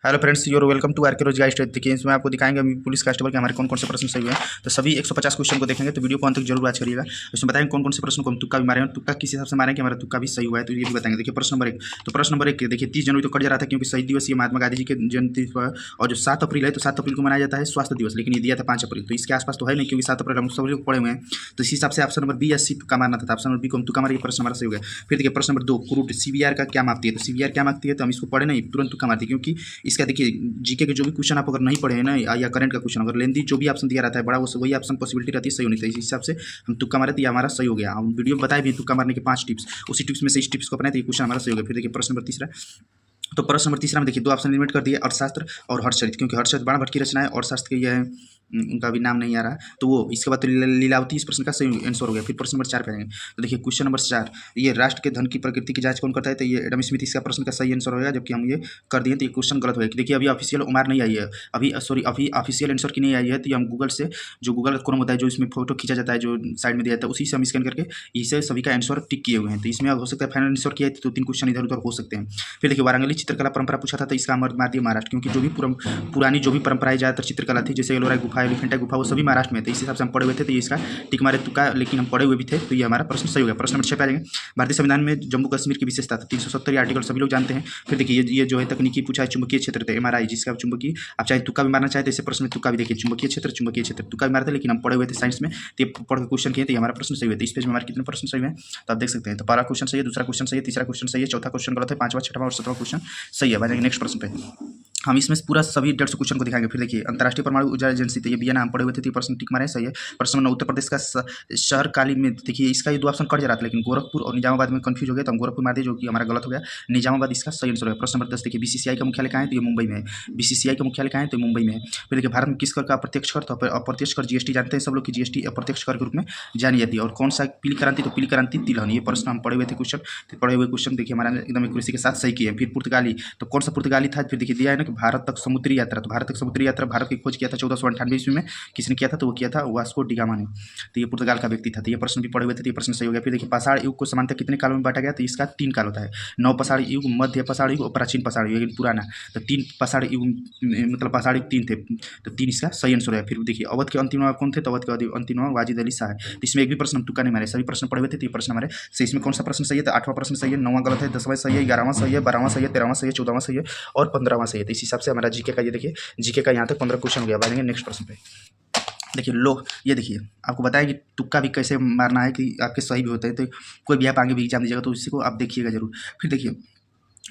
Hello friends, you're welcome to RK rose guys. देखिए इसमें आपको दिखाएंगे अभी पुलिस कांस्टेबल के हमारे कौन कौन से प्रश्न सही हुए हैं। तो सभी 150 क्वेश्चन को देखेंगे, तो वीडियो को अंत तक जरूर वॉच करिएगा। इसमें बताएंगे कौन कौन से प्रश्न को हम तुक्का भी मारे हैं, तुक्का किस हिसाब से मारेंगे हमारा तुक्का भी सही हुआ है, तो ये भी बताएंगे। देखिए प्रश्न नंबर 1। तो प्रश्न नंबर 1 देखिए 30 जनवरी तो कट जा रहा था क्योंकि शहीद दिवस ये महात्मा गांधी जी के जयंती पर, और जो 7 अप्रैल है तो 7 अप्रैल को मनाया जाता है स्वास्थ्य दिवस, लेकिन ये दिया था 5 अप्रैल, तो इसके आसपास तो है नहीं क्योंकि 7 अप्रैल हम सब लोग पढ़े हुए हैं। तो इस हिसाब से ऑप्शन नंबर बी या सी तुक्का मारना था, ऑप्शन नंबर बी को हम तुक्का मारे, प्रश्न हमारा सही हो गया। फिर देखिए प्रश्न नंबर 2, क्रूड सीवीआर का क्या मापती है। तो सीवीआर क्या मापती है, तो हम इसको पढ़े नहीं, तुरंत तुक्का मारती है क्योंकि इसका देखिए जीके के जो भी क्वेश्चन आप अगर नहीं पढ़े हैं ना, या करंट का क्वेश्चन अगर लेंदी जो भी ऑप्शन दिया रहता है बड़ा, वो वही ऑप्शन पॉसिबिलिटी रहती है सही होनी चाहिए। इस हिसाब से हम तुक्का मारे तो ये हमारा सही हो गया। हम वीडियो में बताए भी तुक्का मारने के 5 टिप्स, उसी टिप्स में से इस टिप्स को अपनाए तो ये क्वेश्चन हमारा सही हो गया। फिर देखिए प्रश्न नंबर 3। तो प्रश्न नंबर 3 में देखिए 2 ऑप्शन एलिमिनेट कर दिए, अर्थशास्त्र और हर्षचरित, क्योंकि हर्षचरित बाण भट्ट की रचना है और शास्त्र के ये है उनका भी नाम नहीं आ रहा, तो वो इसके बाद तो लीलावती इस प्रश्न का सही आंसर हो गया। फिर प्रश्न नंबर 4 पे आएंगे। तो देखिए क्वेश्चन नंबर 4, ये राष्ट्र के धन की प्रकृति की जांच कौन करता है, तो ये एडम स्मिथ इसका प्रश्न का सही आंसर होगा, जबकि हम ये कर दिए तो ये क्वेश्चन गलत हो गया। देखिए अभी ऑफिशियल उमार नहीं आई है, अभी ऑफिशियल आंसर की नहीं आई है, तो हम गूगल से जो गूगल क्रोम होता है जो इसमें फोटो खींचा जाता है जो साइड में दिया जाता है उसी से हम स्कैन करके इसे सभी का आंसर टिक किए हुए हैं। तो इसमें हो सकता है फाइनल आंसर किया है तो 3 क्वेश्चन इधर उधर हो सकते हैं। फिर देखिए वारंगली चित्रकला परंपरा पूछा था, तो इसका मार दिया महाराष्ट्र, क्योंकि जो भी पुरानी जो भी परंपराएं ज़्यादातर चित्रकला थी, जैसे एलोरा गुफा, एलिफेंटा गुफा, वो सभी महाराष्ट्र में थे। इस हिसाब से हम पढ़े हुए थे, तो ये इसका टिक मारे तुक्का, लेकिन हम पढ़े हुए भी थे, तो ये हमारा प्रश्न सही हो गया। प्रश्न नंबर 6 पे आ जाएंगे। भारतीय संविधान में जम्मू कश्मीर की विशेषता था 370 आर्टिकल सभी लोग जानते हैं। फिर देखिए ये जो है तकनीकी पूछा है, चुंबकीय क्षेत्र थे एमआरआई, जिसका चुंबकीय आप चाहे तुक्का भी मारना चाहे तो इसे प्रश्न में तुक्का भी देखिए चुंबकीय क्षेत्र तुक्का भी मारते, लेकिन हम पढ़े हुए थे साइंस में, तो पढ़ के क्वेश्चन किए तो हमारा प्रश्न सही हुआ। इस पेज में हमारे कितने प्रश्न सही है तो आप देख सकते हैं। तो पहला क्वेश्चन सही है, दूसरा क्वेश्चन सही है, तीसरा क्वेश्चन सही है, चौथा क्वेश्चन गलत है, 5वां 6वां और 7वां क्वेश्चन सही है। जाएंगे नेक्स्ट प्रश्न पे। हम इसमें पूरा सभी 150 क्वेश्चन को दिखाएंगे। फिर देखिए अंतर्राष्ट्रीय परमाणु ऊर्जा एजेंसी, तो ये भी नाम पड़े हुए थे, तो प्रश्न टिक मारे सही है। प्रश्न नंबर उत्तर प्रदेश का शहर काली में, देखिए इसका ये 2 ऑप्शन कट जा रहा था, लेकिन गोरखपुर और निजामाबाद में कंफ्यूज हो गया, तो हम गोरखपुर मार दिए जो कि हमारा गलत हो गया। निजामाबाद इसका सही आंसर है। प्रश्न नंबर 10 देखिए बीसीसीआई का मुख्यालय कहाँ है, तो ये मुंबई में है। बीसीसीआई का मुख्यालय कहाँ है, तो मुंबई में है। फिर देखिए भारत में किस कर का अप्रत्यक्ष कर, तो अप्रत्यक्ष कर जीएसटी जानते हैं सब लोग की जीएसटी अप्रत्यक्ष कर के रूप में जानी जाती है। और कौन सा पीली क्रांति, तो पीली क्रांति तिलहन, ये प्रश्न हम पढ़े हुए थे क्वेश्चन, तो पढ़े हुए क्वेश्चन देखिए हमारा एकदम एक्यूरेसी के साथ सही किया है। फिर पुर्तगाली, तो कौन सा पुर्तगाली था, फिर देखिए दिया है ना कि भारत तक समुद्री यात्रा, तो भारत तक समुद्री यात्रा भारत की खोज किया था 1498 ईस्वी में, किसने किया था, तो वो किया था वास्को डी गामा ने, तो ये पुर्तगाल का व्यक्ति था। तो ये प्रश्न भी पढ़े हुए थे, तो ये प्रश्न सही हो गया। फिर देखिए पाषाण युग को समानता कितने कालों में बांटा गया, तो इसका 3 काल होता है, नव पाषाण युग, मध्य पाषाण युग और प्राचीन पाषाण युग, लेकिन पुराना, तो 3 पाषाण युग मतलब पाषाण युग 3 थे, तो 3 इसका सही आंसर है। फिर देखिए अवध के अंतिम नवाब कौन थे, तो अवध के अंतिम नवाब वाजिद अली शाह है। तो इसमें एक भी प्रश्न हम तुक्का नहीं मारे, सभी प्रश्न पढ़े हुए थे, तो ये प्रश्न हमारे सही। इसमें कौन सा प्रश्न सही है, तो 8वां प्रश्न सही है, 9वां गलत है, 10वां सही है, 11वां सही है, 12वां सही है, 13वां सही है, 14वां सही है और 15वां सही है। तो इस हिसाब से हमारा जीके का ये देखिए जीके का यहाँ तक 15 क्वेश्चन हो गया। बढ़ेंगे नेक्स्ट प्रश्न पे। देखिए लोग ये देखिए आपको बताया कि तुक्का भी कैसे मारना है कि आपके सही भी होते हैं, तो कोई भी आप आगे भी एग्जाम दीजिएगा तो इसी को आप देखिएगा जरूर। फिर देखिए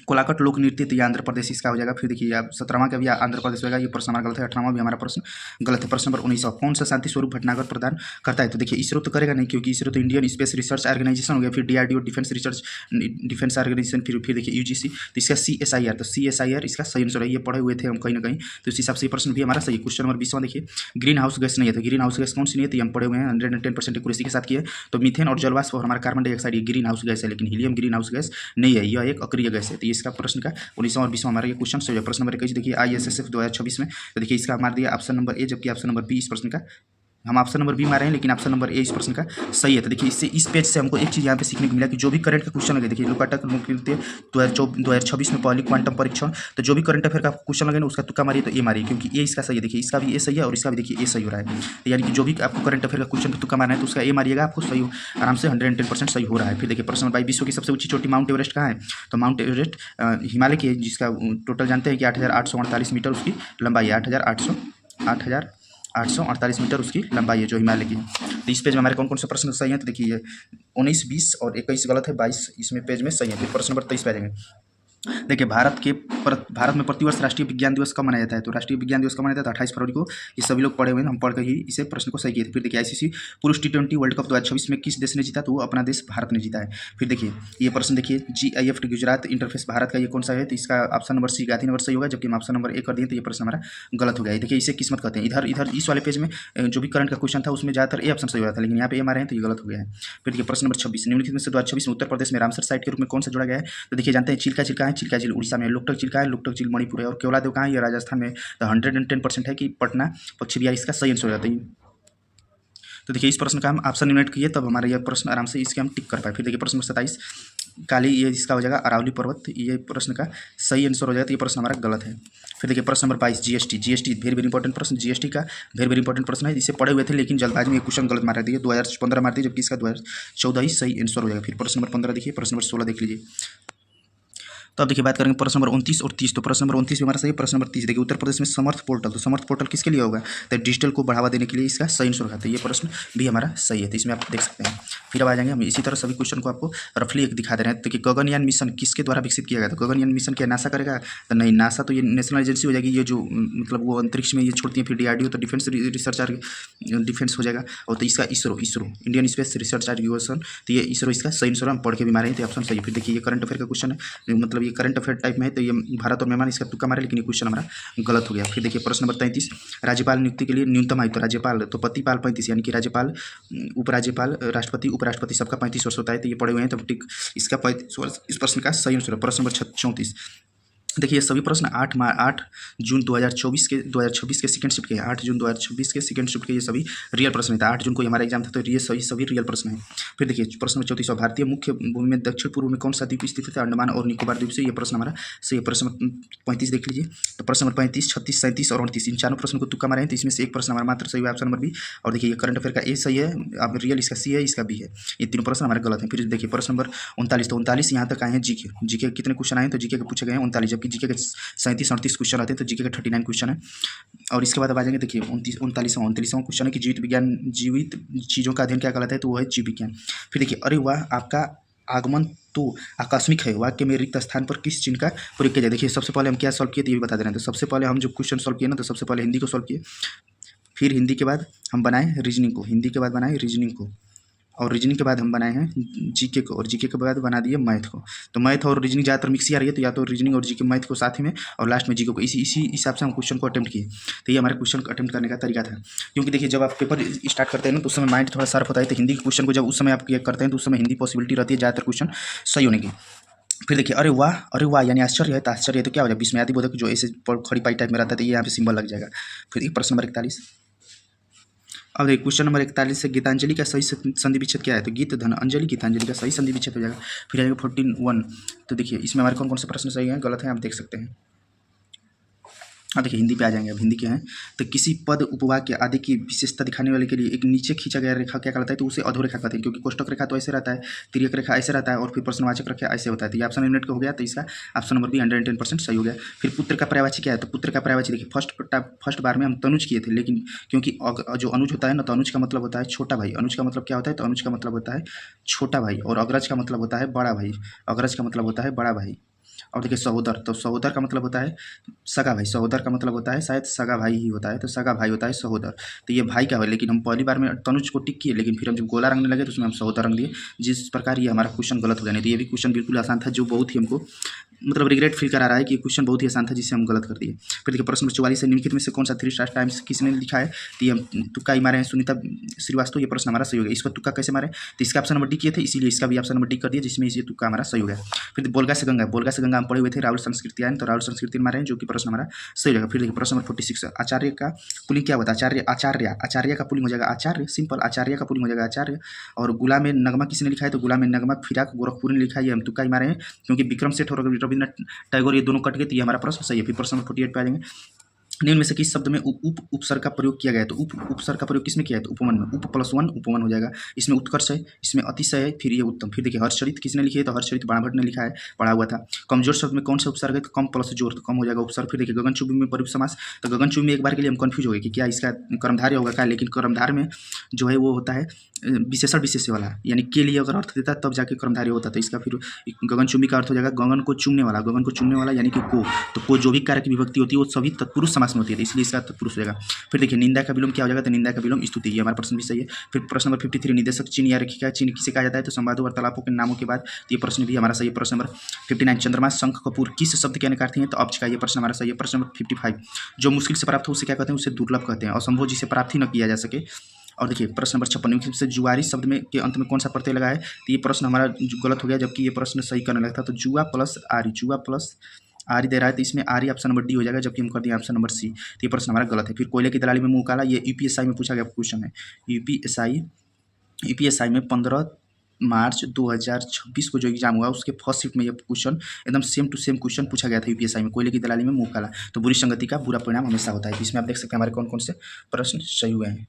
कोलाकट लोक नृत्य, तो ये आंध्र प्रदेश इसका हो जाएगा। फिर देखिए आप 17वां का भी आंध्र प्रदेश होगा, ये प्रश्न हमारा गलत है। 18वां भी हमारा प्रश्न गलत है। प्रश्न नंबर 19, कौन सा शांति स्वरूप भटनागर प्रदान करता है, तो देखिए इसरो तो करेगा नहीं क्योंकि इसरो तो इंडियन स्पेस रिसर्च ऑर्गेनाइजेशन हो गया। फिर डीआरडीओ डिफेंस ऑर्गेनाइजेशन, फिर देखिए यूजीसी, तो इसका सीएसआईआर, तो सीएसआईआर इसका सही आंसर है। ये पढ़े हुए थे हम कहीं ना कहीं, तो इस हिसाब से प्रश्न भी हमारा सही है। क्वेश्चन नंबर 20वां देखिए ग्रीन हाउस गैस नहीं है, तो ग्रीन हाउस गैस कौन सी नहीं है, तो हम पढ़े हुए हैं 110% एक्यूरेसी के साथ किए। तो मीथेन और जलवाष्प और हमारा कार्बन डाइऑक्साइड ये ग्रीन हाउस गैस है, लेकिन हीलियम ग्रीन हाउस गैस नहीं है, यह एक अक्रिय गैस है। तो इसका प्रश्न का 19वां और 20वां हमारा ये क्वेश्चन सही है। प्रश्न नंबर 21 देखिए आईएसएसएफ 2026 में, तो देखिए इसका हमारा दिया ऑप्शन नंबर ए, जबकि ऑप्शन नंबर बी इस प्रश्न का, हम ऑप्शन नंबर बी मारे हैं लेकिन ऑप्शन नंबर ए इस प्रश्न का सही है। तो देखिए इससे इस पेज से हमको एक चीज़ यहाँ पे सीखने को मिला कि जो भी करंट का क्वेश्चन लगे, देखिए लोकाटक मुख्य 2026 में पहली क्वांटम परीक्षण, तो जो भी करंट अफेयर का क्वेश्चन लगे ना उसका तुक्का मारिए, तो ए मारिए क्योंकि ए इसका सही है। देखिए इसका भी ए सही है और इसका भी देखिए ए सही हो रहा है, तो यानी कि जो भी आपको करंट अफेयर का क्वेश्चन तुक्का मारना है तो उसका ए मारिएगा, आपको सही आराम से 110% सही हो रहा है। फिर देखिए प्रश्न नंबर 22, विश्व की सबसे ऊंची चोटी माउंट एवरेस्ट कहाँ है, तो माउंट एवरेस्ट हिमालय की है, जिसका टोटल जानते हैं कि 8848 मीटर उसकी लंबाई है, 8848 मीटर उसकी लंबाई है जो हिमालय की है। तो इस पेज में हमारे कौन कौन से प्रश्न सही हैं, तो देखिए 19, 20 और 21 गलत है, 22 इसमें पेज में सही है। फिर प्रश्न नंबर 23 पे आ जाएंगे। देखिए भारत में प्रतिवर्ष राष्ट्रीय विज्ञान दिवस कब मनाया जाता है, तो राष्ट्रीय विज्ञान दिवस कब मनाया जाता है, 28 फरवरी को। ये सभी लोग पढ़े हुए हैं, हम पढ़ कर ही इसे प्रश्न को सही किए थे। फिर देखिए आईसीसी पुरुष T20 वर्ल्ड कप 2026 में किस देश ने जीता, तो वो अपना देश भारत ने जीता है। फिर देखिए ये प्रश्न देखिए GIF गुजरात इंटरफेस भारत का ये कौन सा है, तो इसका ऑप्शन नंबर सी गांधीनगर सही होगा, जबकि हम ऑप्शन नंबर ए कर दिए तो ये प्रश्न हमारा गलत हो गया। देखिए इसे किस्मत कहते हैं। इधर इस वाले पेज में जो भी करंट का क्वेश्चन था उसमें ज़्यादातर ए ऑप्शन सही हो रहा था, लेकिन यहाँ पे ए मारे हैं तो ये गलत हो गया है। फिर देखिए प्रश्न नंबर 26, निम्नलिखित में से 2026 में उत्तर प्रदेश में रामसर साइट के रूप में कौन सा जोड़ा गया है, तो देखिए जानते हैं चिल्का झील कहाँ है, चिल्का झील उड़ीसा में, लोकटक झील कहाँ है, लोकटक झील मणिपुर है, और केवला देव कहाँ है, ये राजस्थान में। तो 110% है कि पटना पक्षी बिहार इसका सही आंसर हो जाता है। तो देखिए इस प्रश्न का हम ऑप्शन यूनिट किए तब हमारा यह प्रश्न आराम से इसके हम टिक कर पाए। फिर देखिए प्रश्न नंबर 27, काली, ये इसका हो जाएगा अरावली पर्वत, ये प्रश्न का सही आंसर हो जाएगा। तो ये प्रश्न हमारा गलत है। फिर देखिए प्रश्न number 22 GST very very important प्रश्न, जीएसटी का वेरी वेरी इंपॉर्टेंट प्रश्न है। इसे पढ़े हुए थे लेकिन जल्दबाजी में क्वेश्चन गलत मार दिए, 2015 मार दिए, जबकि इसका 2014 ही सही आंसर हो जाएगा। फिर प्रश्न नंबर 15 देखिए, प्रश्न नंबर 16 देख लीजिए। तो अब देखिए बात करेंगे प्रश्न नंबर 29 और 30। तो प्रश्न नंबर 29 भी हमारा सही है। प्रश्न नंबर 30 देखिए, उत्तर प्रदेश में समर्थ पोर्टल, तो समर्थ पोर्टल किसके लिए होगा? तो डिजिटल को बढ़ावा देने के लिए इसका सही आंसर होगा। तो ये प्रश्न भी हमारा सही है, तो इसमें आप देख सकते हैं। फिर अब आ जाएंगे हम इसी तरह सभी क्वेश्चन को आपको रफली एक दिखा दे रहे हैं। तो कि गगनयान मिशन किसके द्वारा विकसित किया गया? तो गगनयान मिशन क्या नासा करेगा? तो नहीं, नासा तो ये नेशनल एजेंसी हो जाएगी, ये जो मतलब वो अंतरिक्ष में ये छोड़ती है। फिर डीआरडीओ तो डिफेंस रिसर्च डिफेंस हो जाएगा। और तो इसका ISRO Indian space research education, तो ये इसरो इसका सही आंसर हम पढ़ के भी मारे हैं, तो ऑप्शन सही है। फिर देखिए ये करंट अफेयर का क्वेश्चन है, मतलब ये करंट अफेयर टाइप में है, तो ये भारत और म्यांमार इसका तुक्का मारे, लेकिन ये क्वेश्चन हमारा गलत हो गया। फिर देखिए प्रश्न नंबर 33, राज्यपाल नियुक्ति के लिए न्यूनतम आयु, तो राज्यपाल तो पतिपाल 35, यानी कि राज्यपाल, उपराज्यपाल, राष्ट्रपति, उपराष्ट्रपति सबका 35 वर्ष होता है। तो ये पढ़े हुए हैं, तो ठीक इसका 35 वर्ष इस प्रश्न का सही आंसर है। प्रश्न नंबर 34 देखिए, सभी प्रश्न 8 जून 2026 के सेकंड शिफ्ट के 8 जून 2026 के सेकंड शिफ्ट के ये सभी रियल प्रश्न था। 8 जून को हमारा एग्जाम था, तो ये सभी रियल प्रश्न है। फिर देखिए प्रश्न नंबर 34, भारतीय मुख्य भूमि में दक्षिण पूर्व में कौन सा द्वीप स्थित है? अंडमान और निकोबार द्वीप से, ये प्रश्न हमारा सही है। प्रश्न नंबर 35 देख लीजिए। तो प्रश्न नंबर 35, 36, 37 और 38 इन चारों प्रश्न को तुक्का मारे हैं, तो इसमें से एक प्रश्न हमारा मात्र सही है, ऑप्शन नंबर बी। और देखिए ये करंट अफेयर का ए सही है, अब रियल इसका सी है, इसका बी है। ये तीनों प्रश्न हमारे गलत हैं। फिर देखिए प्रश्न नंबर 39, तो 39 यहाँ तक आए हैं जीके कितने क्वेश्चन आए हैं? तो जीके के पूछे गए हैं 39, जबकि जीके के 37-38 क्वेश्चन आते हैं, तो जीके का 39 क्वेश्चन है। और इसके बाद अब आ जाएंगे, देखिए 29वां क्वेश्चन है कि जीवित चीज़ों का अध्ययन क्या कहलाता है? तो वो है जीव विज्ञान। फिर देखिए, अरे वाह आपका आगमन तो आकस्मिक है, वाक्य में रिक्त स्थान पर किस चिन्ह का प्रयोग किया जाए? देखिए सबसे पहले हम क्या सॉल्व किए थे ये भी बता दे रहे हैं। तो सबसे पहले हम जो क्वेश्चन सॉल्व किए ना, तो सबसे पहले हिंदी को सॉल्व किए, फिर हिंदी के बाद हम बनाए रीजनिंग को, हिंदी के बाद बनाए रीजनिंग को, और रीजनिंग के बाद हम बनाए हैं जीके को, और जीके के बाद बना दिए मैथ को। तो मैथ और रीजनिंग ज़्यादातर मिक्स ही आ रही है, तो या तो रीजनिंग और जीके मैथ को साथ ही में, और लास्ट में जीके को, इसी हिसाब से हम क्वेश्चन को अटेम्प्ट किए। तो ये हमारे क्वेश्चन को अटेम्प्ट करने का तरीका था। क्योंकि देखिए जब आप पेपर स्टार्ट करते हैं ना, तो उस समय माइंड थोड़ा शार्प होता है, तो हिंदी के क्वेश्चन को जब उस समय आप करते हैं, तो उस समय हिंदी पॉसिबिलिटी रहती है ज़्यादातर क्वेश्चन सही होने की। फिर देखिए, अरे वाह यानी आश्चर्य है, तो आश्चर्य है तो क्या हो जाएगा? विस्मयादि बोधक जो ऐसे खड़ी पाई टाइप में रहता है, तो ये यहाँ पे सिंबल लग जाएगा। फिर प्रश्न नंबर 41, अब देखिए क्वेश्चन नंबर 41 से गीतांजलि का सही संधि विच्छेद क्या है? तो गीत धन अंजलि गीतांजलि का सही संधि विच्छेद हो जाएगा। फिर आएगा 14(1), तो देखिए इसमें हमारे कौन कौन से प्रश्न सही हैं गलत हैं आप देख सकते हैं। अब देखिए हिंदी पे आ जाएंगे, अब हिंदी के हैं। तो किसी पद उपवाक्य आदि की विशेषता दिखाने वाले के लिए एक नीचे खींचा गया रेखा क्या कहलाता है? तो उसे अधोरेखा कहते हैं, क्योंकि कोष्टक रेखा तो ऐसे रहता है, तिर्यक रेखा ऐसे रहता है, और फिर प्रश्नवाचक रेखा ऐसे होता है। तो ये ऑप्शन मिनट का हो गया, तो इसका ऑप्शन नंबर भी 110% सही हो गया। फिर पुत्र का पर्यायवाची क्या है? तो पुत्र का पर्यायवाची देखिए फर्स्ट बार में हम तनुज किए थे, लेकिन क्योंकि जो अनुज होता है ना, तो अनुज का मतलब होता है छोटा भाई। अनुज का मतलब क्या होता है? तो अनुज का मतलब होता है छोटा भाई, और अग्रज का मतलब होता है बड़ा भाई। अग्रज का मतलब होता है बड़ा भाई। और देखिए सहोदर, तो सहोदर का मतलब होता है सगा भाई। सहोदर का मतलब होता है शायद सगा भाई ही होता है, तो सगा भाई होता है सहोदर। तो ये भाई का है, लेकिन हम पहली बार में तनुज को टिक किए, लेकिन फिर हम जब गोला रंगने लगे तो उसमें हम सहोदर रंग दिए, जिस प्रकार ये हमारा क्वेश्चन गलत हो गया। नहीं तो ये भी क्वेश्चन बिल्कुल आसान था, जो बहुत ही हमको मतलब रिग्रेट फील करा रहा है कि क्वेश्चन बहुत ही आसान था, जिससे हम गलत कर दिए। फिर देखिए प्रश्न 44 से निम्नलिखित में से कौन सा 3 स्टार टाइम्स किसने लिखा है? तो ये हम तुक्का ही मारे हैं, सुनीता श्रीवास्तव, ये प्रश्न हमारा सही हो गया। इसको तुक्का कैसे मारे? तो इसका ऑप्शन नंबर डी किए थे, इसीलिए इसका भी ऑप्शन नंबर डी कर दिया, जिसमें ये तुक्का हमारा सही हो गया। फिर बोलगा से गंगा हम पढ़े हुए थे, राहुल संस्कृति आयन, तो राहुल संस्कृति मारे हैं, जो कि प्रश्न हमारा सही होगा। फिर देखिए प्रश्न नंबर 46, आचार्य का पुलिंग क्या होता है? आचार्य का पुलिंग हो जाएगा आचार्य, सिंपल। आचार्य का पुलिंग हो जाएगा आचार्य। और गुलाम ए नगमा किसने लिखा है? तो गुलाम ए नगमा फिराक गोरखपुरी ने लिखा है, ये हम तुक्का ही मारे हैं, क्योंकि विक्रम सेठ और रविन्द्रनाथ टैगोर ये दोनों कट गए, तो ये हमारा प्रश्न सही है। फिर प्रश्न नंबर 48 पे आ जाएंगे, निम्न में से किस शब्द में उपसर्ग का प्रयोग किया गया है? तो उपसर्ग का प्रयोग किसमें किया है? तो उपमान में। उप + 1 उपमान हो जाएगा। इसमें उत्कर्ष है, इसमें अतिशय है, फिर ये उत्तम। फिर देखिए हर्षचरित किसने लिखी है? तो हर्षचरित बाणाभट्ट ने लिखा है, पढ़ा हुआ था। कमजोर शब्द में कौन सा उपसर्ग है? तो कम + जोर, तो कम हो जाएगा उपसर्ग। फिर देखिए गगनचुंबी में प्रयुक्त समास, तो गगनचुंबी में एक बार के लिए हम कंफ्यूज हो गए कि क्या इसका कर्मधारय होगा क्या, लेकिन कर्मधारय में जो है वो होता है विशेषण विशेष्य वाला, यानी के लिए अगर अर्थ देता तब जाके कर्मधारय होता। तो इसका फिर गगनचुंबी का अर्थ हो जाएगा गगन को चूमने वाला, यानी कि को। तो को जो भी कार्य की विभक्ति होती है वो सभी तत्पुरुष समास में होती है, इसलिए इसका तत्पुरुष हो जाएगा। फिर देखिए निंदा का विलोम क्या हो जाएगा? तो निंदा का विलोम स्तुति, ये हमारा प्रश्न भी सही है। फिर प्रश्न नंबर 53, निदेशक चिन्ह या रेखिका चिन्ह किसे कहा जाता है? तो संवादों वार्तालापों के नामों के बाद, तो ये प्रश्न भी हमारा सही है। प्रश्न नंबर 59, चंद्रमा शंख कपूर किस शब्द के अनेकार्थी हैं? तो अब्ज का, ये प्रश्न हमारा सही है। प्रश्न नंबर 55, जो मुश्किल से प्राप्त हो उसे क्या कहते हैं? उसे दुर्लभ कहते हैं, असंभव जिसे प्राप्त ही न किया जा सके। और देखिए प्रश्न नंबर 56 से जुआरी शब्द में के अंत में कौन सा प्रत्यय लगा है? तो ये प्रश्न हमारा गलत हो गया, जबकि ये प्रश्न सही करने लगता। तो जुआ प्लस आरी दे रहा है, तो इसमें आरी ऑप्शन नंबर डी हो जाएगा, जबकि हम कर दिए ऑप्शन नंबर सी। तो ये प्रश्न हमारा गलत है। फिर कोयले की दलाली में मुंह काला, ये यूपीएसआई में पूछा गया क्वेश्चन है। यूपीएसआई में 15 मार्च 2026 को जो एग्जाम हुआ उसके फर्स्ट शिफ्ट में ये क्वेश्चन एकदम सेम टू सेम क्वेश्चन पूछा गया था यूपीएससी में, कोयले की दलाली में मुंह काला। तो बुरी संगति का बुरा परिणाम हमेशा होता है। तो इसमें आप देख सकते हैं हमारे कौन कौन से प्रश्न सही हुए हैं।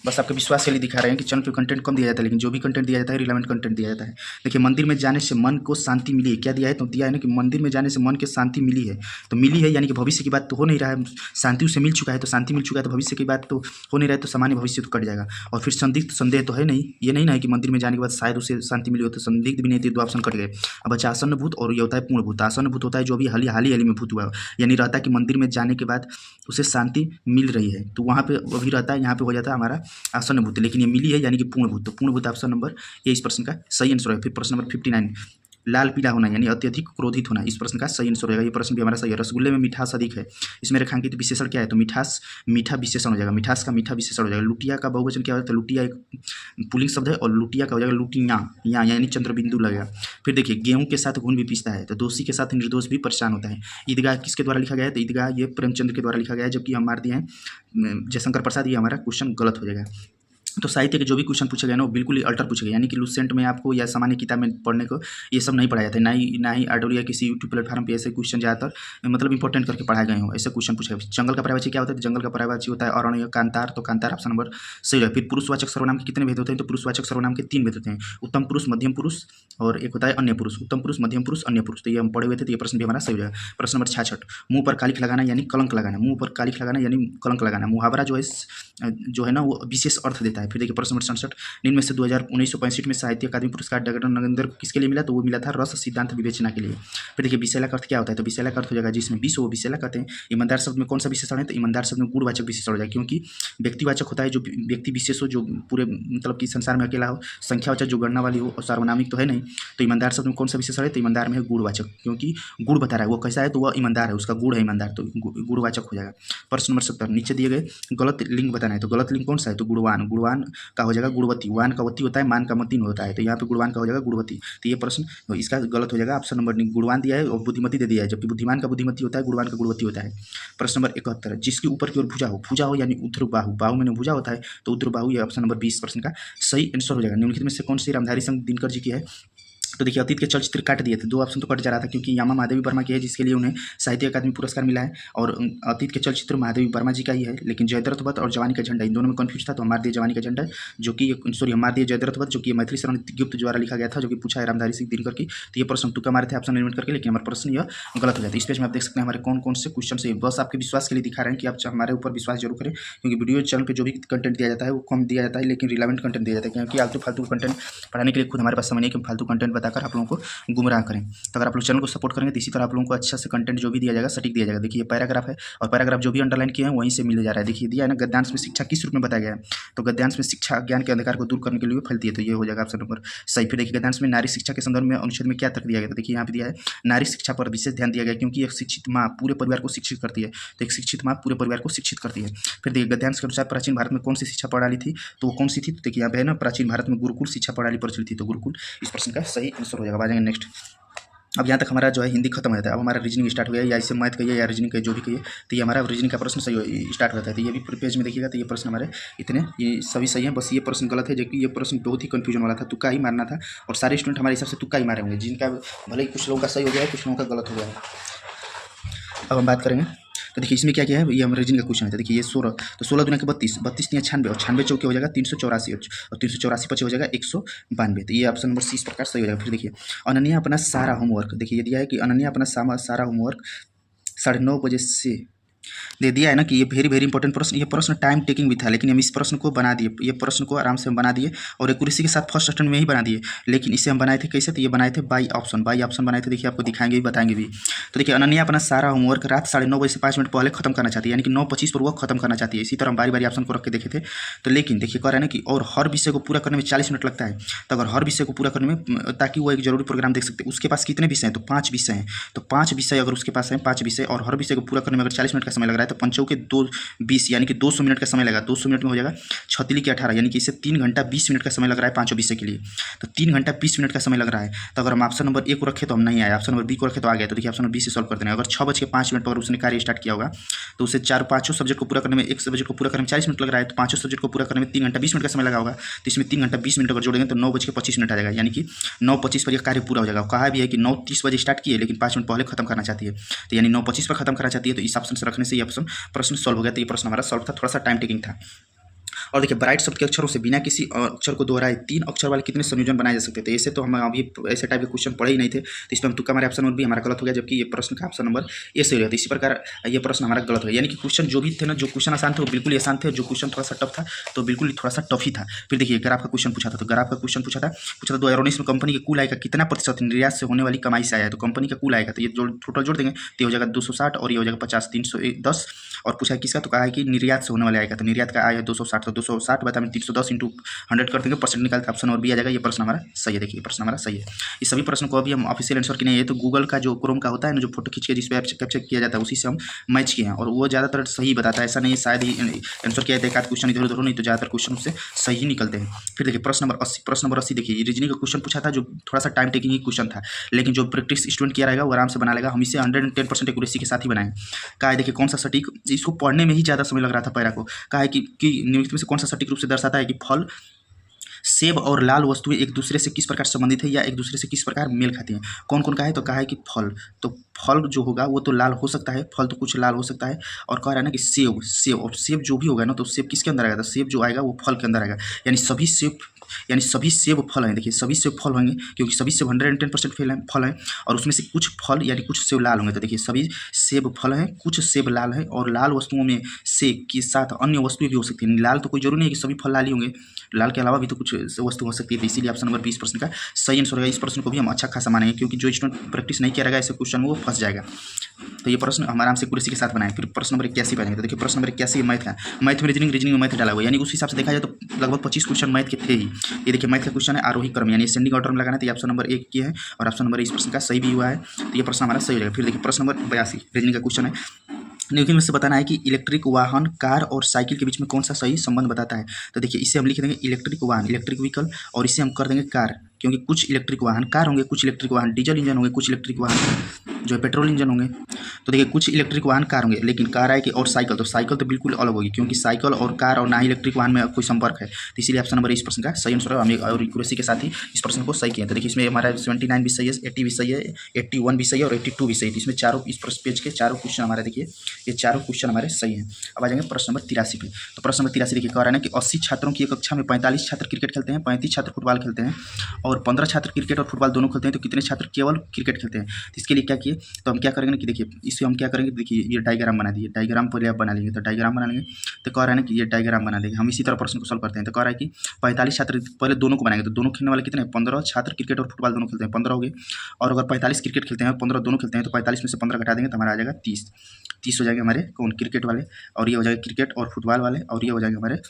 बस आपके विश्वास के लिए दिखा रहे हैं कि चैनल पे कंटेंट कम दिया जाता है, लेकिन जो भी कंटेंट दिया जाता है रिलेवेंट कंटेंट दिया जाता है। देखिए मंदिर में जाने से मन को शांति मिली है, क्या दिया है? तो दिया है ना कि मंदिर में जाने से मन की शांति मिली है। तो मिली है यानी कि भविष्य की बात तो हो नहीं रहा है, शांति उसे मिल चुका है। तो शांति मिल चुका है तो भविष्य की बात तो हो नहीं रहा है, तो सामान्य भविष्य तो कट जाएगा। और फिर संदिग्ध संदेह तो है नहीं, ये नहीं ना है कि मंदिर में जाने के बाद शायद उसे शांति मिली हो, तो संदिग्ध भी नहीं थी, दो ऑप्शन कट गए। अब अच्छा आसन्न भूत और ये होता है पूर्ण भूत। आसन्न भूत होता है जो अभी हाल ही में भूत हुआ है, यानी रहता है कि मंदिर में जाने के बाद उसे शांति मिल रही है, तो वहाँ पे अभी रहता है, यहाँ पे हो जाता है हमारा आसन्न भूत। लेकिन ये मिली है यानी कि पूर्ण भूत। तो पूर्ण भूत ऑप्शन नंबर ए इस प्रश्न का सही आंसर है। फिर प्रश्न नंबर 59, लाल पीला होना यानी अत्यधिक क्रोधित होना, इस प्रश्न का सही आंसर होगा। ये प्रश्न भी हमारा सही है। रसगुल्ले में मिठास अधिक है, इसमें रेखांकित विशेषण क्या है? तो मिठास मीठा विशेषण हो जाएगा, मिठास का मीठा विशेषण हो जाएगा। लुटिया का बहुवचन क्या होता है? तो लुटिया एक पुल्लिंग शब्द है और लुटिया का हो जाएगा लुटिया, यहाँ यानी चंद्रबिंदु लगेगा। फिर देखिए गेहूं के साथ घुन भी पीसता है, तो दोषी के साथ निर्दोष भी परेशान होता है। ईदगाह किसके द्वारा लिखा गया है? तो ईदगाह ये प्रेमचंद्र के द्वारा लिखा गया है, जबकि हम मार दिए हैं जयशंकर प्रसाद। ये हमारा क्वेश्चन गलत हो जाएगा। तो साहित्य के जो भी क्वेश्चन पूछे गए ना वो बिल्कुल ही अल्टर पूछे गए, यानी कि लुसेंट में आपको या सामान्य किताब में पढ़ने को ये सब नहीं पढ़ाया जाता है, ना ही आडोर या किसी यूट्यूब प्लेटफॉर्म पे ऐसे क्वेश्चन ज़्यादातर मतलब इंपॉर्टेंट करके पढ़ाए गए हो, ऐसे क्वेश्चन पूछे गए। जंगल का पर्यायवाची क्या होता है? तो जंगल का पर्यायवाची होता है अरण्य, कांतार। तो कांतार ऑप्शन नंबर सही है। फिर पुरुषवाचक सर्वनाम के कितने भेद होते हैं? तो पुरुषवाचक सर्वनाम के 3 भेद होते हैं, उत्तम पुरुष, मध्यम पुरुष और एक होता है अन्य पुरुष। उत्तम पुरुष, मध्यम पुरुष, अन्य पुरुष, तो ये हम पढ़े हुए थे, तो ये प्रश्न भी हमारा सही हो जाएगा। प्रश्न नंबर 66, मुंह पर कालिख लगाना यानी कलंक लगाना, मुंह पर कालिख लगाना यानी कलंक लगाना। मुहावरा जो है ना वो विशेष अर्थ देता है। फिर देखिए प्रश्न नंबर 67, निम्न में से 1965 में साहित्य अकादमी पुरस्कार डॉक्टर नगेंद्र को किसके लिए मिला? तो वो मिला था रस सिद्धांत विवेचना के लिए। फिर देखिए विषैला का अर्थ क्या होता है? तो विषैला का अर्थ हो जाएगा जिसमें विष हो विषैला कहते हैं। ईमानदार शब्द में कौन सा विशेषण है? तो ईमानदार शब्द में गुणवाचक विशेषण हो जाएगा, क्योंकि व्यक्तिवाचक होता है जो व्यक्ति विशेष हो, जो पूरे मतलब कि संसार में अकेला हो, संख्यावाचक जो गणना वाली हो, और सार्वनामिक तो है नहीं। तो ईमानदार शब्द में कौन सा विशेषण है? तो ईमानदार में है गुणवाचक, क्योंकि गुण बता रहा है वो कैसा है, तो वह ईमानदार है, उसका गुण है ईमानदार, तो गुणवाचक हो जाएगा। प्रश्न नंबर 70, नीचे दिए गए गलत लिंग बताना है, तो गलत लिंग कौन सा है? तो गुणवान। गुणवान का हो जाएगा गुणवती, वान का वती होता है, मान का मतीन होता है, तो यहाँ पे गुणवान का हो जाएगा गुणवती। तो ये प्रश्न इसका गलत हो जाएगा ऑप्शन नंबर, गुणवान दिया है और बुद्धिमती दे दिया है, जबकि बुद्धिमान का बुद्धिमती होता है, गुणवान का गुणवती होता है। प्रश्न नंबर 71, जिसकी ऊपर की ओर भुजा हो यानी ऊर्ध्वबाहु, बाहु में भुजा होता है तो ऊर्ध्वबाहु, ये ऑप्शन नंबर 20 प्रश्न का सही आंसर हो जाएगा। निम्नलिखित में से कौन सी रामधारी सिंह दिनकर जी की है? तो देखिए अतीत के चलचित्र काट दिए थे, 2 ऑप्शन तो कट जा रहा था, क्योंकि यामा महादेवी वर्मा की है जिसके लिए उन्हें साहित्य अकादमी पुरस्कार मिला है, और अतीत के चलचित्र महादेवी वर्मा जी का ही है। लेकिन जयद्रथ वध और जवानी का झंडा इन दोनों में कंफ्यूज था, तो हम मार दिए जवानी का झंडा, जो कि सॉरी हम मार दिए जयद्रथ वध, जो कि मैथिली शरण गुप्त द्वारा लिखा गया था, जो कि पूछा है रामधारी सिंह दिनकर की। तो ये प्रश्न तुक्का मारे थे ऑप्शन एलिमिनेट करके, लेकिन हमारा प्रश्न यह गलत हो जाता है। इस पेज में आप देख सकते हैं हमारे कौन कौन से क्वेश्चन से, बस आपके विश्वास के लिए दिखा रहे हैं कि आप हमारे ऊपर विश्वास जरूर करें, क्योंकि वीडियो चैनल पर जो भी कंटेंट दिया जाता है वो कम दिया जाता है, लेकिन रिलेवेंट कंटेंट दिया जाता है, क्योंकि आलतू फालतू कंटेंट पढ़ाने के लिए खुद हमारे पास समय नहीं कि फालतू कंटेंट बताकर आप लोगों को गुमराह करें। तो अगर आप लोग चैनल को सपोर्ट करेंगे तो इसी तरह आप लोगों को अच्छा से कंटेंट जो भी दिया जाएगा सटीक दिया जाएगा। देखिए पैराग्राफ है, और पैराग्राफ जो भी अंडरलाइन किए हैं वहीं से मिल जा रहा है। देखिए दिया है ना, गद्यांश में शिक्षा किस रूप में बताया गया है? तो गद्यांश में शिक्षा ज्ञान के अंधकार को दूर करने के लिए फैलती है, तो ये हो जाएगा ऑप्शन नंबर सही। फिर देखिए गद्यांश में नारी शिक्षा के संदर्भ में अनुच्छेद में क्या तर्क दिया गया? तो देखिए यहाँ पे दिया है नारी शिक्षा पर विशेष ध्यान दिया गया, क्योंकि एक शिक्षित माँ पूरे परिवार को शिक्षित करती है, तो एक शिक्षित माँ पूरे परिवार को शिक्षित करती है। फिर देखिए गद्यांश के अनुसार प्राचीन भारत में कौन सी शिक्षा प्रणाली थी? तो वो कौन सी थी? तो देखिए यहाँ पे है ना, प्राचीन भारत में गुरुकुल शिक्षा प्रणाली प्रचलित थी, तो गुरुकुल इस प्रश्न का सही आंसर हो जाएगा। आ जाएंगे नेक्स्ट। अब यहाँ तक हमारा जो है हिंदी खत्म हो जाता है, अब हमारा रीजनिंग स्टार्ट हो गया, या इसे मैथ कहिए या रीजनिंग कहिए जो भी कहिए, तो ये हमारा रीजनिंग का प्रश्न सही स्टार्ट होता है। तो ये भी पूरे पेज में देखिएगा तो ये प्रश्न हमारे इतने ये सभी सही हैं, बस ये प्रश्न गलत है, जबकि ये प्रश्न बहुत ही कंफ्यूजन वाला था, तुक्का ही मारना था, और सारे स्टूडेंट हमारे हिसाब से तुक्का ही मारे होंगे, जिनका भले ही कुछ लोगों का सही हो गया है, कुछ लोगों का गलत हो गया है। अब हम बात करेंगे, तो देखिए इसमें क्या क्या है, ये हम रीजनिंग का क्वेश्चन है। तो देखिए ये 16, तो 16 दुना के 32, 32 3 96, और 96 चौके हो जाएगा 384, और 384 पचे हो जाएगा 192, तो ये ऑप्शन नंबर सी इस प्रकार सही हो जाएगा। फिर देखिए अनन्या अपना सारा होमवर्क, देखिए ये दिया है कि अनन्या अपना सारा होमवर्क 9:30 बजे से दे दिया है ना, कि ये वेरी इंपॉर्टेंट प्रश्न, ये प्रश्न टाइम टेकिंग भी था, लेकिन हम इस प्रश्न को बना दिए, ये प्रश्न को आराम से हम बना दिए, और एक्यूरेसी के साथ फर्स्ट अटेम्प्ट में ही बना दिए, लेकिन इसे हम बनाए थे कैसे? तो ये बनाए थे बाई ऑप्शन बनाए थे। देखिए आपको दिखाएंगे भी, बताएंगे भी। तो देखिए अनन्या अपना सारा होमवर्क रात 9:30 बजे से 5 मिनट पहले खत्म करना चाहती है, यानी कि 9:25 पर वो खत्म करना चाहती है। इसी तरह हम बारी ऑप्शन को रख के देखे थे, तो लेकिन देखिए कह रहे हैं ना कि और हर विषय को पूरा करने में 40 मिनट लगता है, तो अगर हर विषय को पूरा करने में, ताकि वो एक जरूरी प्रोग्राम देख सकते हैं, उसके पास कितने विषय हैं? तो 5 विषय हैं, तो 5 विषय अगर उसके पास हैं, 5 विषय, और हर विषय को पूरा करने में अगर 40 मिनट का समय लग रहा है, है तो 5 के 2:20 यानी कि 200 मिनट का समय लगा, 200 मिनट में हो जाएगा 6 के 18 यानी कि इसे 3 घंटा 20 मिनट का समय लग रहा है 5 और 20 के लिए। तो 3 घंटा 20 मिनट का समय लग रहा है। तो अगर हम ऑप्शन नंबर ए को रखें तो हम नहीं आए, ऑप्शन नंबर बी को रखें तो आ गया। तो देखिए ऑप्शन नंबर बी से सॉल्व कर देना। अगर 6:05 पर उसने कार्य स्टार्ट किया होगा तो उसे पाँचों सब्जेक्ट को पूरा करने में, एक सब्जेक्ट को पूरा करने में 40 मिनट लग रहा है, तो 5 सब्जेक्ट को पूरा करने में 3 घंटा 20 मिनट का समय लगा होगा। तो इसमें 3 घंटा 20 मिनट अगर जोड़ेंगे तो 9:25 आ जाएगा, यानी कि 9:25 पर यह कार्य पूरा हो जाएगा। कहा भी है कि 9:30 बजे स्टार्ट किए लेकिन 5 मिनट पहले खत्म करना चाहती है, तो यानी 9:25 पर खत्म करना चाहती है। तो इस ऑप्शन से रखने से ये ऑप्शन प्रश्न सॉल्व हो गया। तो ये प्रश्न हमारा सॉल्व था, थोड़ा सा टाइम टेकिंग था। और देखिए ब्राइट शब्द के अक्षरों से बिना किसी अक्षर को दोहराए 3 अक्षर वाले कितने संयोजन बनाए जा सकते थे। ऐसे तो हम अभी ऐसे टाइप के क्वेश्चन पढ़े ही नहीं थे, तो इस पर हम तुक्का हमारे ऑप्शन नंबर बी हमारा गलत हो गया, जबकि ये प्रश्न का ऑप्शन नंबर ए से हो गया। तो इसी प्रकार ये प्रश्न हमारा गलत हो गया, यानी कि क्वेश्चन जो भी थे ना, जो क्वेश्चन आसान थे वो बिल्कुल आसान थे, जो क्वेश्चन थोड़ा सा टफ था तो बिल्कुल थोड़ा सा टफ ही था। फिर देखिए ग्राफ का क्वेश्चन पूछा था, तो ग्राफ का क्वेश्चन पूछा था 2019 में कंपनी के कुल आय का कितना प्रतिशत निर्यात से होने वाली कमाई से आया है। तो कंपनी का कुल आय का तो ये टोटल जोड़ देंगे तो हो जाएगा 260 और ये हो जाएगा 50, 310। और पूछा है किसका, तो कहा है कि निर्यात से होने वाले आय का, तो निर्यात का आय है 260, तो 260 बता में 310 इंटू 100 कर देंगे, परसेंट निकालते ऑप्शन और बी आ जाएगा। ये प्रश्न हमारा सही है। देखिए प्रश्न हमारा सही है। इस सभी प्रश्न को अभी हम ऑफिशियल आंसर की नहीं है, तो गूगल का जो क्रोम का होता है ना, जो फोटो खींच के जिस पे कैप्चर किया जाता है उसी से हम मैच किए हैं, और वो ज़्यादातर सही बताता है। ऐसा नहीं शायद ही आंसर किया जाता है, एक आध क्वेश्चन इधर उधर, नहीं तो ज़्यादातर क्वेश्चन उससे सही निकलते हैं। फिर देखिए प्रश्न नंबर 80, प्रश्न नंबर 80 देखिए रीजनिंग का क्वेश्चन पूछा था, जो थोड़ा सा टाइम टेकिंग क्वेश्चन था, लेकिन जो प्रैक्टिस स्टूडेंट किया रहेगा वो आराम से बना लेगा। हम इसे 110% एक्यूरेसी के साथ ही बनाएं। कहा है देखिए कौन सा सटीक, इसको पढ़ने में ही ज़्यादा समय लग रहा था पैरा को। कहा है कि निम्नलिखित में से कौन सा सटीक रूप से दर्शाता है कि फल, सेब और लाल वस्तुएं एक दूसरे से किस प्रकार संबंधित है या एक दूसरे से किस प्रकार मेल खाती हैं। कौन कौन का है, तो कहा है कि फल, तो फल जो होगा वो तो लाल हो सकता है, फल तो कुछ लाल हो सकता है। और कह रहा है ना कि सेब, सेब, और सेब जो भी होगा ना, तो सेब किसके अंदर आएगा, तो सेब जो आएगा वो फल के अंदर आएगा, यानी सभी सेब फल हैं। देखिए सभी सेब फल होंगे क्योंकि सभी सेब 110% फल हैं, और उसमें से कुछ फल यानी कुछ सेब लाल होंगे। तो देखिए सभी सेब फल हैं, कुछ सेब लाल है, और लाल वस्तुओं में से के साथ अन्य वस्तुएं भी हो सकती हैं। लाल तो कोई जरूरी नहीं है कि सभी फल लाल ही होंगे, लाल के अलावा भी तो कुछ वस्तु हो सकती है। तो इसीलिए ऑप्शन नंबर 20 प्रश्न का सही आंसर होगा। इस प्रश्न को भी हम अच्छा खासा मानेंगे, क्योंकि जो स्टूडेंट प्रैक्टिस नहीं किया रहेगा ऐसे क्वेश्चन में वो फंस जाएगा। तो ये प्रश्न हम आराम से कुर्सी के साथ बनाएं। फिर प्रश्न नंबर 81 पे आएंगे। तो देखिए प्रश्न नंबर 81 मैथ का, मैथ में रीजनिंग में मैथ डाला हुआ है, यानी उस हिसाब से देखा जाए तो लगभग 25 क्वेश्चन मैथ के थे ही। ये देखिए मैथ का क्वेश्चन है आरोही क्रम, यानी सेंडिंग ऑर्डर में लगाना है। तो ये ऑप्शन नंबर 1 की है, और ऑप्शन नंबर इस प्रश्न का सही भी हुआ है, तो ये प्रश्न हमारा सही हो जाएगा। फिर देखिए प्रश्न नंबर 82 रीजनिंग का क्वेश्चन है, निम्नलिखित में से बताना है कि इलेक्ट्रिक वाहन, कार और साइकिल के बीच में कौन सा सही संबंध बताता है। तो देखिए इसे हम लिख देंगे इलेक्ट्रिक वाहन, इलेक्ट्रिक व्हीकल, और इसे हम कर देंगे कार, क्योंकि कुछ इलेक्ट्रिक वाहन कार होंगे, कुछ इलेक्ट्रिक वाहन डीजल इंजन होंगे, कुछ इलेक्ट्रिक वाहन जो है पेट्रोल इंजन होंगे। तो देखिए कुछ इलेक्ट्रिक वाहन कार होंगे, लेकिन कार है कि और साइकिल, तो साइकिल तो बिल्कुल अलग होगी, क्योंकि साइकिल और कार और ना ही इलेक्ट्रिक वाहन में कोई संपर्क है। तो इसीलिए ऑप्शन नंबर इस प्रश्न का सही आंसर है। हम और एक्यूरेसी के साथ ही इस प्रश्न को सही किया। तो देखिए इसमें हमारा 79 भी सही है, 80 भी सही है, 81 भी सही है और 82 भी सही है। तो इसमें चारों इस पेज के चारों क्वेश्चन हमारे देखिए ये चारों क्वेश्चन हमारे सही हैं। अब आ जाएंगे प्रश्न नंबर 83 पे। तो प्रश्न नंबर 83 देखिए कह रहा है ना कि 80 छात्रों की एक कक्षा में 45 छात्र क्रिकेट खेलते हैं, 35 छात्र फुटबॉल खेलते हैं, और 15 छात्र क्रिकेट और फुटबॉल दोनों खेलते हैं, तो कितने छात्र केवल क्रिकेट खेलते हैं। तो इसके लिए क्या किए, तो हम क्या करेंगे कि देखिए इसे हम क्या करेंगे, देखिए ये डायग्राम बना दिए, डायग्राम पहले आप बना लेंगे। तो डायग्राम बना लेंगे, तो कह रहा है ना कि ये डायग्राम बना देंगे। हम इसी तरह प्रश्न को सॉल्व करते हैं। तो कह रहा है कि 45 छात्र पहले दोनों को बनाएंगे, तो दोनों खेलने वाले कितने हैं, 15 छात्र क्रिकेट और फुटबॉल दोनों खेलते हैं, 15 हो गए। और अगर 45 क्रिकेट खेलते हैं और 15 दोनों खेलते हैं, तो 45 में से 15 घटा देंगे तो हमारा आ जाएगा 30 हो जाएंगे हमारे कौन क्रिकेट वाले, और ये हो जाएगा क्रिकेट और फुटबॉल वाले, और ये हो जाएंगे हमारे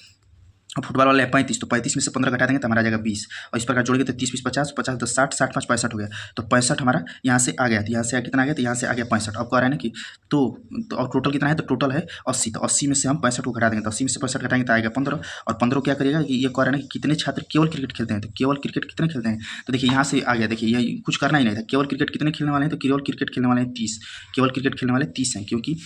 फुटबॉल वाले 35, तो 35 में से 15 घटा देंगे तो हमारा आ जाएगा 20, और इस प्रकार जोड़ेंगे तो 30 20 50 50 10 60 60 5 65 हो गया। तो 65 हमारा यहाँ से आ गया, तो यहाँ से कितना आ गया, तो यहाँ से आ गया 65। अब कह रहा है ना कि तो और टोटल कितना है, तो टोटल है 80, तो 80 में से हम 65 को घटा देंगे, तो 80 में से 65 घटाएंगे तो आएगा 15, और 15 क्या करेगा कि ये कह रहा है ना कि कितने छात्र केवल क्रिकेट खेलते हैं, तो केवल क्रिकेट कितने खेलते हैं। तो देखिए यहाँ से आ गया, देखिए ये कुछ करना ही नहीं था, केवल क्रिकेट कितने खेलने वाले हैं, तो केवल क्रिकेट खेलने वाले हैं 30, केवल क्रिकेट खेलने वाले 30 हैं, क्योंकि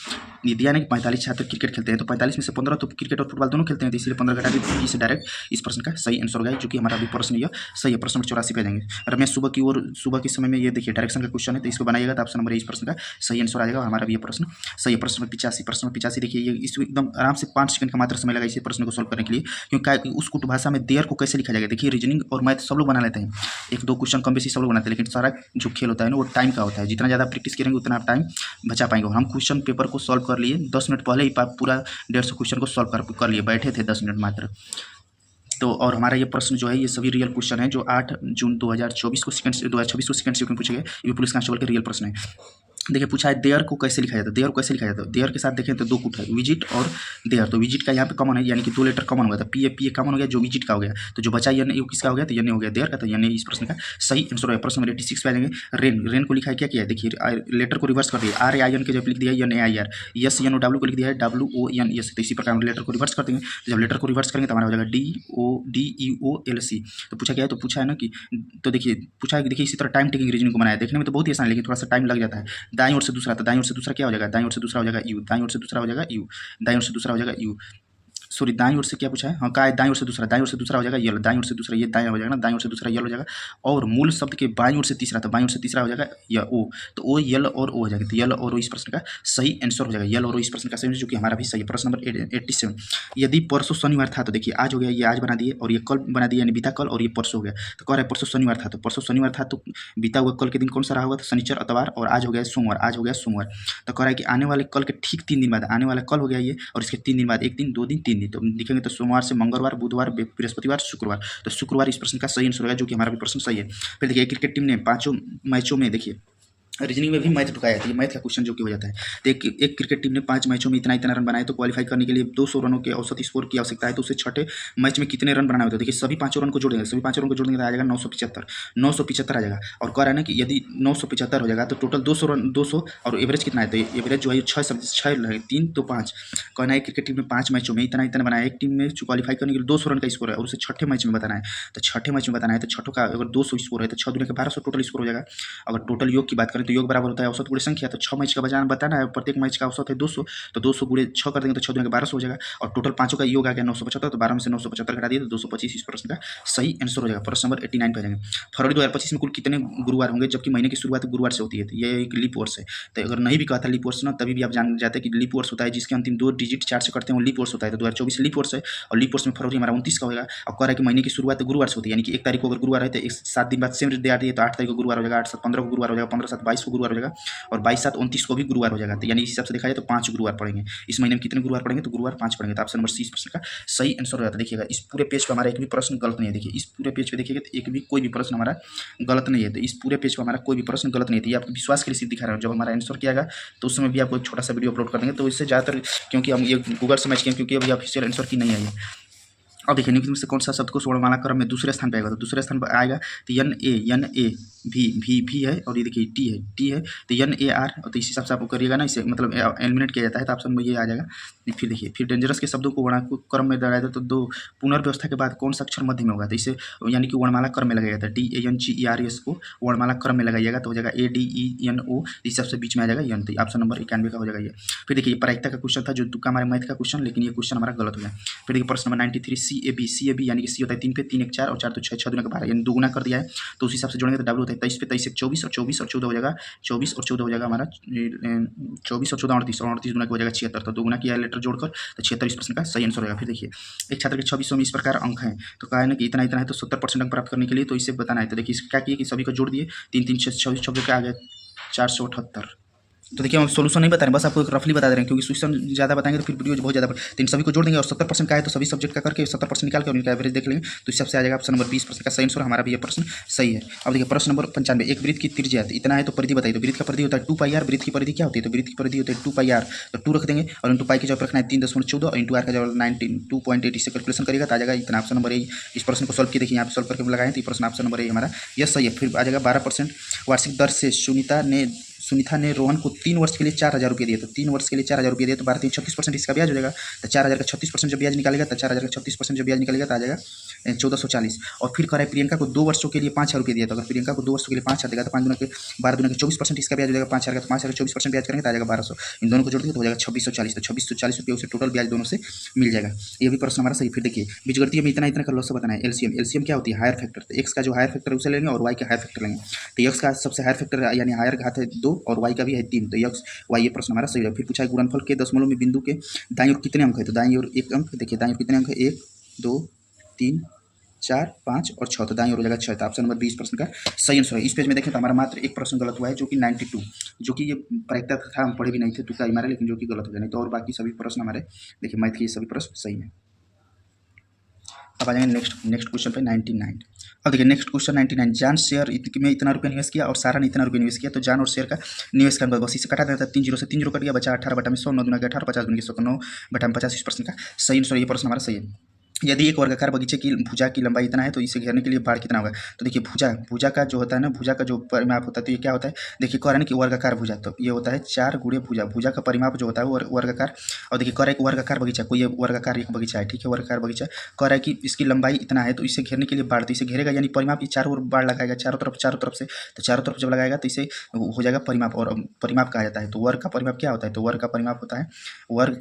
ये दिया ना कि 45 छात्र क्रिकेट खेलते हैं, तो 45 में से 15 तो क्रिकेट और फुटबॉल दोनों खेलते हैं, तो इसलिए 15 घटा दी, 30 डायरेक्ट इस प्रश्न का सही आंसर होगा, जो कि हमारा अभी प्रश्न यह सही है। प्रश्न नंबर 84 पे जाएंगे। रमेश सुबह के समय में ये देखिए डायरेक्शन का क्वेश्चन है, तो इसको बनाइएगा तो ऑप्शन नंबर इस प्रश्न का सही आंसर आ जाएगा। हमारा भी ये प्रश्न सही है। प्रश्न नंबर 85 देखिए ये इसको एकदम आराम से 5 सेकंड का मात्र समय लगा इस प्रश्न को सोल्व करने के लिए, क्योंकि उस कुट भाषा में देयर को कैसे लिखा जाएगा। देखिए रीजनिंग और मैथ सब लोग बना लेते हैं, 1-2 क्वेश्चन कम बेसी सब लोग बनाते हैं, लेकिन सारा जो खेल होता है ना वो टाइम का होता है। जितना ज़्यादा प्रैक्टिस करेंगे उतना आप टाइम बचा पाएंगे। और हम क्वेश्चन पेपर को सॉल्व कर लिए 10 मिनट पहले ही, पूरा 150 क्वेश्चन को सॉल्व कर लिए, बैठे थे 10 मिनट मात्र। तो और हमारा ये प्रश्न जो है ये सभी रियल क्वेश्चन है, जो 8 जून 2024 को 2026 को सेकंड शिफ्ट में पूछे गए, ये पुलिस कांस्टेबल के रियल प्रश्न है। देखिए पूछा है देयर को कैसे लिखा जाता है, देयर को कैसे लिखा जाता है। देयर के साथ देखें तो दो कुट है, विजिट और देयर। तो विजिट का यहाँ पे कॉमन है, यानी कि दो लेटर कॉमन हो गया था, पी ए कॉमन हो गया, जो विजिट का हो गया। तो जो बचा एन ए किसका हो गया, तो एन ए हो गया देयर का। तो एन ए इस प्रश्न का सही आंसर है। प्रश्न नंबर 86 पे आ जाएंगे। रेन, रेन को लिखा है क्या किया है, देखिए लेटर को रिवर्स कर दिया, आर ए आई एन के जब लिख दिया N A I R, S N O W को लिख दिया है डब्ल्यू ओ एन एस। तो इसी प्रकार हम लेटर को रिवर्स कर देंगे। तो जब लेटर को रिवर्स करेंगे तो हमारा हो जाएगा D E O L C. तो पूछा क्या है, तो पूछा है ना कि, तो देखिए पूछा है कि देखिए इसी तरह टाइम टेकिंग रीजनिंग को बनाया, देखने में तो बहुत ही आसान है लेकिन थोड़ा सा टाइम लग जाता है। दाईं ओर से दूसरा, तो दाईं ओर से दूसरा क्या हो जाएगा, दाईं ओर से दूसरा हो जाएगा यू, दाईं ओर से दूसरा हो जाएगा यू, दाईं ओर से दूसरा हो जाएगा यू, सॉरी दाईं ओर से क्या पूछा है, हाँ का है दाईं ओर से दूसरा, दाईं ओर से दूसरा हो जाएगा यल, दाईं ओर से दूसरा ये दायां हो जाएगा ना, दाईं ओर से दूसरा यल हो जाएगा। और मूल शब्द के बाईं ओर से तीसरा, तो बाईं ओर से तीसरा हो जाएगा या ओ, तो ओ यल और ओ हो जाएगा। तो यल और ओ इस प्रश्न का सही आंसर हो जाएगा, यल और ओ इस प्रश्न का सही, जो कि हमारा भी सही है। प्रश्न नंबर 87, यदि परसों शनिवार था, तो देखिए आज हो गया, ये आज बना दिए, और ये कल बना दिया यानी बीता कल, और ये परसों हो गया। तो कह रहा है परसों शनिवार था, तो परसों शनिवार था तो बीता हुआ कल के दिन कौन सा रहा होगा, तो शनिचर अतवार, और आज हो गया सोमवार, आज हो गया सोमवार। तो कह रहा है कि आने वाले कल के ठीक 3 दिन बाद, आने वाला कल हो गया ये, और इसके 3 दिन बाद, 1 दिन 2 दिन 3 दिन, तो लिखेंगे तो सोमवार से मंगलवार, बुधवार, बृहस्पतिवार, शुक्रवार। तो शुक्रवार इस प्रश्न का सही आंसर होगा, जो कि हमारा भी प्रश्न सही है। फिर देखिए क्रिकेट टीम ने 5 मैचों में, देखिए रीजनिंग में भी मैथ ढुकाया जाता है, मैथ का क्वेश्चन जो कि हो जाता है। तो एक क्रिकेट टीम ने 5 मैचों में इतना इतना रन बनाए, तो क्वालिफाई करने के लिए 200 रनों के औसत स्कोर की आवश्यकता है। तो उसे छठे मैच में कितने रन बनाना होता है, देखिए सभी 5 रन को जोड़ देंगे, सभी 5 रन को जोड़ देंगे तो आ जाएगा 975 आ जाएगा। और कह रहा है ना कि यदि 975 हो जाएगा तो टोटल 200 रन, 200 और एवरेज कितना है, तो एवरेज जो है 6 3 तो 5, कहना है क्रिकेट टीम ने 5 मैचों में इतना इतना बनाया। एक टीम में क्वालिफाई करने के लिए 200 रन का स्कोर है और उसे छठे मैच में बताना है। तो छठे मैच में बताना है, तो छठों का अगर 200 स्कोर है तो 6 दूनी के 1200 टोटल स्कोर हो जाएगा। अगर टोटल योग की बात करें तो योग बराबर होता है औसत गुणे संख्या, तो 6 मैच का बताना है, प्रत्येक मैच का औसत है 200, तो 200 गुणे 6 कर देंगे तो 6 दूनी के 1200 हो जाएगा। और टोटल पांचों का योग आ गया 975, तो 12 में से 975 घटा दिए तो 225 इस प्रश्न का सही आंसर हो जाएगा। प्रश्न नंबर 89 पे जाएंगे। फरवरी 2025 में कुल कितने गुरुवार होंगे, जबकि महीने की शुरुआत गुरुवार से होती है, तो ये एक लीप वर्ष है। तो अगर नहीं भी कहा था लीप वर्ष ना, तभी भी आप जान जाते हैं कि लीप वर्ष होता है जिसके अंतिम 2 डिजिट 4 से करते हैं वो लीप वर्ष होता है। तो 2024 लीप वर्ष है, और लीप वर्ष में फरवरी हमारा 29 का होगा। अब कह रहा है कि महीने की शुरुआत गुरुवार से होती है, यानी कि 1 तारीख को अगर गुरुवार है तो 7 दिन बाद सेम डेट है, तो 8 तारीख को गुरुवार हो जाएगा, 8 7 15 को गुरुवार हो जाएगा, 15 7 22 को गुरुवार हो जाएगा, और 22 7 29 को भी गुरुवार हो जाएगा। तो यानी इस हिसाब से देखा जाए तो 5 गुरुवार पड़ेंगे। इस महीने में कितने गुरुवार पड़ेंगे, तो गुरुवार 5 पड़ेंगे। तो ऑप्शन नंबर सी इस प्रश्न का सही आंसर हो जाता है। देखिएगा इस पूरे पेज पर हमारा एक भी प्रश्न गलत नहीं है। देखिए इस पूरे पेज पे देखिएगा तो एक भी कोई भी प्रश्न हमारा गलत नहीं है। तो इस पूरे पेज पर हमारा कोई भी प्रश्न गलत नहीं है। ये आपके विश्वास के लिए सिर्फ दिखा रहा है। जब हमारा आंसर किया गया तो उस समय भी आपको एक छोटा सा वीडियो अपलोड कर देंगे, तो इससे ज़्यादातर क्योंकि हम ये गूगल से मैच किए, क्योंकि अभी ऑफिशियल आंसर की नहीं आई है। अब देखिए निम्न में से कौन सा शब्द को वर्णमाला क्रम में दूसरे स्थान पर आएगा, तो दूसरे स्थान पर आएगा तो एन ए भी है, और ये देखिए टी है तो एन ए आर, तो इस हिसाब से आपको करिएगा ना, इसे मतलब एलिमिनेट किया जाता है। तो ऑप्शन में ये आ जाएगा। फिर देखिए फिर डेंजरस के शब्दों को वर्णमाला क्रम में लगाया जाता है, तो 2 पुनर्व्यवस्था के बाद कौन सा अक्षर मध्य में होगा, तो इसे यानी कि वर्णमाला क्रम में लगाया जाता है। DANGERS को वर्णमाला क्रम में लगाइएगा तो हो जाएगा ADENO, इस हिसाब से बीच में आ जाएगा एन। तो ऑप्शन नंबर 91 का हो जाएगा ये। फिर देखिए प्रायिकता का क्वेश्चन था, जो तुक्का हमारे मैथ का क्वेश्चन, लेकिन ये क्वेश्चन हमारा गलत हो गया। फिर देखिए प्रश्न नंबर 93 CAB, यानी कि सी होता है 3 पे 3 1 4 और 4 तो 6 6 दूना का 12, यानी दुगुना कर दिया है। तो उस हिसाब से जोड़ेंगे तो डबल होता है 23 पे 23 1 24 और 24 और 14 हो जाएगा 24 और 14 हो जाएगा हमारा 24 और 14 38 और 38 दूना हो जाएगा 76। तो दुगुना किया है लेटर जोड़कर, तो 76 इस प्रश्न का सही आंसर होगा। फिर देखिए एक छात्र के 2600 में इस प्रकार अंक है, तो कहा है ना कि इतना इतना है, तो 70% अंक प्राप्त करने के लिए तो इसे बताना है। तो देखिए क्या किए कि सभी को जोड़ दिए, 3 3 6 26 26 का आ गया 478। तो देखिए हम सोल्यूशन नहीं बता रहे हैं, बस आपको एक रफली बता दे रहे हैं, क्योंकि सोल्यूशन ज़्यादा बताएंगे तो फिर वीडियो बहुत ज़्यादा। तो इन सभी को जोड़ देंगे और 70% का है तो सभी सब्जेक्ट का करके 70% निकाल के उनका एवरेज देख लेंगे, तो इस सबसे आ जाएगा ऑप्शन नंबर 20 प्रश्न का सही आंसर। हमारा भी ये प्रश्न सही है। अब देखिए प्रश्न नंबर 95, एक वृत्त की त्रिज्या इतना है तो परिधि बताइए। तो वृत्त का परिधि होता है 2πr, वृत्त की परिधि क्या होती है, तो वृत्त की परिधि होती है 2πr, तो 2 रख देंगे और इंटू पाई की जगह रखना है 3.14 और इंटू आर का जगह 2.8 से कैलकुलेशन करेगा तो आ जाएगा इतना। ऑप्शन नंबर ए इस प्रश्न को सॉल्व किए, देखिए यहाँ पे सॉल्व करके लगाएं तो प्रश्न ऑप्शन नंबर ए हमारा यस सही है। फिर आ जाएगा 12% वार्षिक दर से सुनीता ने रोहन को 3 वर्ष के लिए 4,000 रुपये दिए, तो 3 वर्ष के लिए 4,000 रुपये दिए तो 12 36% इसका ब्याज हो जाएगा। तो 4,000 का 36% जब ब्याज निकालेगा तो 4,000 का 36% जब ब्याज निकालेगा तो आ जाएगा 1440। और फिर कह रहा है प्रियंका को 2 वर्षों के लिए 5,000 रुपये दिया, तो अगर प्रियंका को 2 वर्षों के लिए 5,000 देगा तो 5 दूना के 12 दूना के 24% इसका ब्याज हो जाएगा 5,000 का, तो 5,000 का 24% ब्याज करेंगे तो आ जाएगा 1,200। इन दोनों को जोड़ देंगे तो हो जाएगा 2,640, तो 2,640 रुपये उसे टोटल ब्याज दोनों से मिल जाएगा। ये भी प्रश्न हमारा सही। फिर देखिए बीजगणितीय में इतना इतना का लॉस बताना है। एलसीएम क्या होती है, हायर फैक्टर, तो एक्स का जो हायर फैक्टर उसे लेंगे और वाई का हायर फैक्टर लेंगे। तो एक्स का सबसे हायर फैक्टर यानी हायर घात है 2 और वाई का भी है 3, तो एक्स वाई ये प्रश्न हमारा सही है। फिर पूछा है गुणनफल के दशमलव में बिंदु के दाईं ओर कितने अंक है, तो दाईं ओर 1 अंक, देखिए दाईं ओर कितने अंक है 1 2 3 4 5 और 6, तो दाईं ओर हो जाएगा 6। तो ऑप्शन नंबर 20 प्रश्न का सही आंसर है। इस पेज में देखें तो हमारा मात्र एक प्रश्न गलत हुआ है, जो कि 92, जो कि ये प्रायिकता था, हम पढ़े भी नहीं थे, तुक्का ही मारे, लेकिन जो कि गलत हो गया, नहीं तो और बाकी सभी प्रश्न हमारे देखिए मैथ के सभी प्रश्न सही है। अब आ जाएंगे नेक्स्ट क्वेश्चन पे 99। अब देखिए नेक्स्ट क्वेश्चन 99। जान शेयर में इतना रुपया निवेश किया और सारा ने इतना रुपया निवेश किया, तो जान और शेयर का निवेश का अनुपात बस इसे कटा देता है 3 जीरो से 3 जीरो कट गया, बचा 18 बटा में 100, 9 दूना 18, 50 दूनी 100, 9 बटा में 50 20% का सही आंसर। ये प्रश्न हमारा सही है। यदि एक वर्गाकार बगीचे की भुजा की लंबाई इतना है तो इसे घेरने के लिए बाढ़ कितना होगा। तो देखिए भुजा का जो होता है ना, भुजा का जो परिमाप होता है तो ये क्या होता है, देखिए कह रहे हैं कि वर्गाकार भुजा, तो ये होता है 4 गुणे भुजा। भुजा का परिमाप जो होता है वो वर्गाकार। और देखिए कह रहा है कि वर्गाकार बगीचा, कोई वर्गाकार एक बगीचा है, ठीक है, वर्गाकार बगीचा कह रहा है कि इसकी लंबाई इतना है तो इसे घेरने के लिए बाढ़, तो इसे घेरेगा यानी परिमाप, ये चारों ओर बाढ़ लगाएगा चारों तरफ से, तो चारों तरफ जब लगाएगा तो इसे हो जाएगा परिमाप, और परिमाप कहा जाता है। तो वर्ग का परिमाप क्या होता है, तो वर्ग का परिमाप होता है वर्ग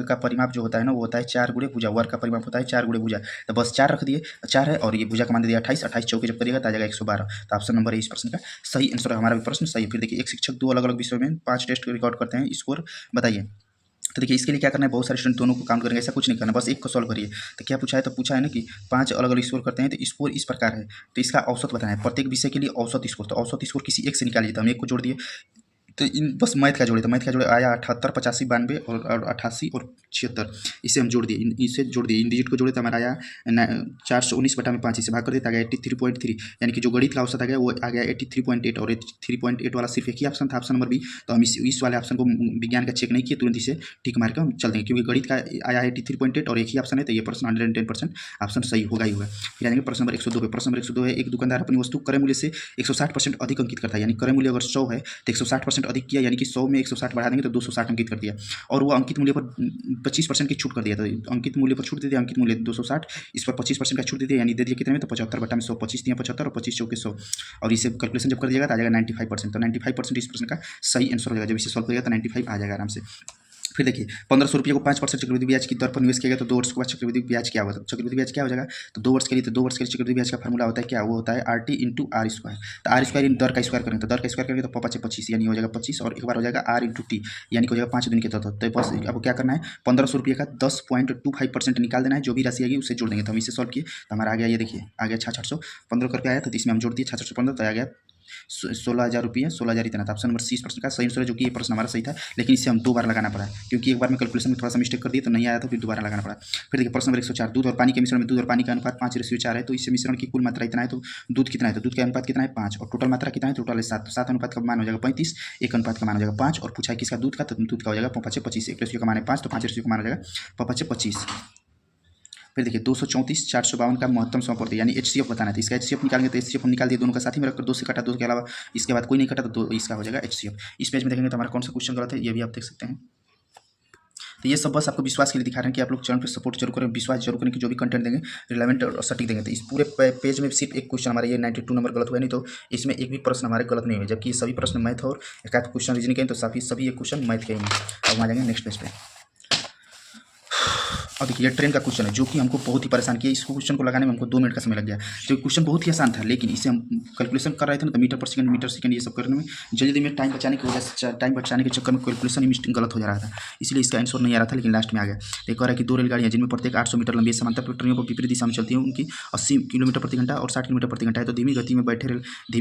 का परिमाप जो होता है ना वो होता है 4 गुणे भुजा। वर्ग का परिमाप होता है 4 गुणे भुजा, तो बस 4 रख दिए, 4 है और ये भुजा का मान दे दिया 28, 28 चौके जब करिएगा तो आ जाएगा 112। तो ऑप्शन नंबर है इस प्रश्न का सही आंसर। हमारा भी प्रश्न सही है। फिर देखिए एक शिक्षक 2 अलग अलग विषयों में 5 टेस्ट रिकॉर्ड करते हैं, स्कोर बताइए। तो देखिए इसके लिए क्या करना है, बहुत सारे स्टूडेंट दोनों को काउंट करेंगे, ऐसा कुछ नहीं करना, बस एक को सॉल्व करिए। तो क्या पूछा है, तो पूछा है ना कि 5 अलग अलग स्कोर करते हैं, तो स्कोर इस प्रकार है, तो इसका औसत बताना है प्रत्येक विषय के लिए औसत स्कोर। तो औसत स्कोर किसी एक से निकालिए, तो हम एक को जोड़ दिए, तो इन बस मैथ का जोड़े, तो मैथ का जोड़े आया 78, 85, 92 और 88 और 76, इसे हम जोड़ दिए, इसे जोड़ दिए, इन डिजिट को जोड़े तो हमारा आया 419 बटा में 5, इसे भाग कर देता गया 83.3, यानी कि जो गणित का औसत आ गया वो आ गया 83.8, और 83.8 वाला सिर्फ एक ही ऑप्शन था, ऑप्शन नंबर बी। तो हम इस वाले ऑप्शन को विज्ञान का चेक नहीं किए, तुरंत इसे टिक मार के हम चल देंगे, क्योंकि गणित का आया 83.8 और एक ही ऑप्शन है, तो ये प्रश्न 110% ऑप्शन सही होगा ही होगा। फिर आएंगे प्रश्न नंबर 102 पे। प्रश्न नंबर 102 है, एक दुकानदार अपनी वस्तु क्रय मूल्य से 160% अधिक अंकित करता है, यानी क्रय मूल्य अगर 100 है तो 160% अधिक किया, यानी कि 100 में 160 बढ़ा देंगे तो 260 अंकित कर दिया, और वो अंकित मूल्य पर 25% की छूट कर दिया, तो अंकित मूल्य पर छूट दे दिया, अंकित मूल्य 260, इस पर 25% का छूट दे दिया, यानी दे दिया कितने में, तो 75 बटा में 100, 25 दिया 75 और 25 चौके 100, और इसे कैलकुलेशन जब कर दिएगा तो आ जाएगा 95%। तो 95% इस प्रश्न का सही आंसर हो जाएगा, जब इसे सॉल्व करिएगा तो 95 आ जाएगा आराम से। फिर देखिए 1500 रुपये को 5% चक्रवृद्धि ब्याज की दर पर निवेश किया गया, तो 2 वर्ष के बाद चक्रवृद्धि ब्याज क्या होगा। चक्रवृद्धि ब्याज क्या हो जाएगा, तो 2 वर्ष के लिए, तो 2 वर्ष के लिए चक्रवृद्धि ब्याज का फॉर्मूला होता है क्या, वो होता है RT इंटू R स्क्वायर। तो R स्क्वायर दर का स्क्वायर करेंगे, तो दर का स्क्वायर करेंगे तो 25 यानी हो जाएगा 25, और एक बार हो जाएगा R इंटू टी, यानी हो जाएगा 5 दिन के तहत। तो बस अब क्या करना है, 1500 रुपये का 10.25% निकाल देना है, जो भी राशि आएगी उससे जोड़ देंगे। तो हम इसे सॉल्व किए तो हमारा आ गया, ये देखिए आ गया 6,615 रुपये आया, तो इसमें हम जोड़ दिए 6,615, तो आ गया 16,000 रुपये, 16,000 इतना था। ऑप्शन नंबर सी इस प्रश्न का सही आंसर है, जो कि ये प्रश्न हमारा सही था, लेकिन इसे हम 2 बार लगाना पड़ा, क्योंकि एक बार में कैलकुलेशन में थोड़ा सा मिस्टेक कर दिया तो नहीं आया था, फिर दोबारा लगाना पड़ा। फिर देखिए प्रश्न नंबर 104, दूध और पानी के मिश्रण में दूध और पानी का अनुपात 5:4 है, तो इस मिश्रण की कुल मात्रा इतना है, तो दूध कितना है, तो दूध का अनुपात कितना है 5, और टोटल मात्रा कितना है, टोटल है 7, तो 7 अनुपात का मान हो जाएगा 35, एक अनुपात का मान हो जाएगा 5, और पूछा है किसका, दूध का, तो दूध का हो जाएगा 5 25, एक रेशियो का मान है 5, तो 5 रेशियो का मान हो जाएगा 5 25। फिर देखिए 234 452 का महत्तम समापवर्ती, यानी HCF बताना था, इसका HCF निकालेंगे, तो HCF हम निकाल दिए, दोनों का साथ ही में रखकर 2 से काटा, 2 के अलावा इसके बाद कोई नहीं कटा, तो 2 इसका हो जाएगा HCF। इस पेज में देखेंगे तो हमारा कौन सा क्वेश्चन गलत है, ये भी आप देख सकते हैं। तो ये सब बस आपको विश्वास के लिए दिखा रहे हैं कि आप लोग चैनल पर सपोर्ट जरूर करें, विश्वास जरूर करें कि जो भी कंटेंट देंगे रिलेवेंट और सटीक देंगे। तो इस पूरे पेज में सिर्फ एक क्वेश्चन हमारा ये 92 नंबर गलत हुआ, नहीं तो इसमें एक भी प्रश्न हमारे गलत नहीं हुए, जबकि सभी प्रश्न मैथ और एक आध क्वेश्चन रीजनिंग के हैं, तो सभी ये क्वेश्चन मैथ के ही हैं। अब हम आ जाएंगे नेक्स्ट पेज पे। और देखिए ये ट्रेन का क्वेश्चन है, जो कि हमको बहुत ही परेशान किया, इस क्वेश्चन को लगाने में हमको 2 मिनट का समय लग गया। तो क्वेश्चन बहुत ही आसान था, लेकिन इसे हम कैलकुलेशन कर रहे थे ना, तो मीटर पर सेकंड ये सब करने में जल्दी में टाइम बचाने की वजह से, टाइम बचाने के चक्कर में कैलकुलेशन ही गलत हो जा रहा था, इसलिए इसका आंसर नहीं आ रहा था, लेकिन लास्ट में आ गया। तो कह रहा है कि 2 रेलगाड़ियाँ जिनमें प्रत्येक 800 मीटर लंबी समांतर पटरियों पर विपरीत दिशा में चलती हैं, उनकी 80 किलोमीटर प्रति घंटा और 60 किलोमीटर प्रति घंटा है, तो धीमी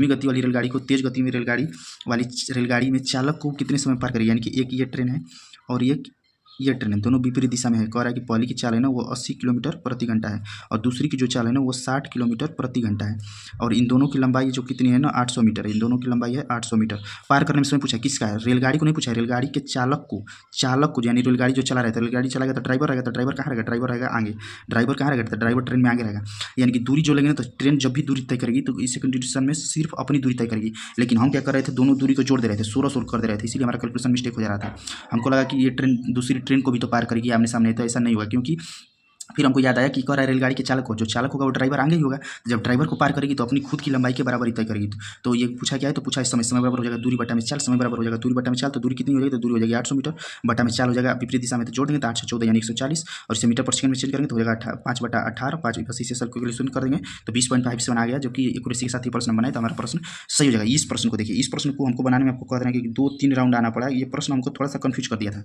गति वाली रेलगाड़ी को तेज गति में रेलगाड़ी में चालक को कितने समय पार करेगी, यानी कि एक ये ट्रेन है और ये ट्रेन है, दोनों विपरीत दिशा में है। कह रहा है कि पहली की चाल है ना वो 80 किलोमीटर प्रति घंटा है, और दूसरी की जो चाल है ना वो 60 किलोमीटर प्रति घंटा है, और इन दोनों की लंबाई जो कितनी है ना 800 मीटर है, इन दोनों की लंबाई है 800 मीटर। पार करने में समय पूछा किसका है, रेलगाड़ी को नहीं पूछा है, रेलगाड़ी के चालक को, यानी रेलगाड़ी जो चला रहा है, रेलगाड़ी चलाएगा तो ड्राइवर रहेगा, तो ड्राइवर कहाँ रहेगा, ड्राइवर रहेगा आगे, ड्राइवर कहाँ रहेगा, तो ड्राइवर ट्रेन में आगे रहेगा, यानी कि दूरी जो लेंगे ना, तो ट्रेन जब भी दूरी तय करेगी तो इस कंडीशन में सिर्फ अपनी दूरी तय करेगी, लेकिन हम क्या कर रहे थे, दोनों दूरी को जोड़ दे रहे थे, 16 कर दे रहे थे, इसलिए हमारा कैलकुलेशन मिस्टेक हो जा रहा था। हमको लगा कि ये ट्रेन दूसरी ट्रेन को भी तो पार करेगी आमने सामने, तो ऐसा नहीं हुआ, क्योंकि फिर हमको याद आया कि कह रहा है रेलगाड़ी के चालक को, जो चालक होगा वो ड्राइवर आगे ही होगा, जब ड्राइवर को पार करेगी तो अपनी खुद की लंबाई के बराबर ही तय करेगी। तो ये पूछा क्या है, तो पूछा इस समय बराबर हो जाएगा दूरी बटा में चाल, समय बराबर हो जाएगा दूरी बटा में चाल, तो दूरी कितनी हो जाएगी, तो दूरी हो जाएगी 800 मीटर, बटा में चाल हो जाएगा विपरीत दिशा में, तो जोड़ देंगे तो 814 यानी 140, और इसे मीटर पर सेकंड में चेंज करेंगे तो हो जाएगा 5 बटा 18, 5 बस इसे सब कैलकुलेशन कर देंगे तो 20.57 आ गया, जो कि एक्यूरेसी के साथ ही प्रश्न बनाए, तो हमारा प्रश्न सही हो जाएगा। इस प्रश्न को देखिए, इस प्रश्न को हमको बनाने में आपको कह रहे हैं कि 2-3 राउंड आना पड़ा, ये प्रश्न हमको थोड़ा सा कन्फ्यूज कर दिया था।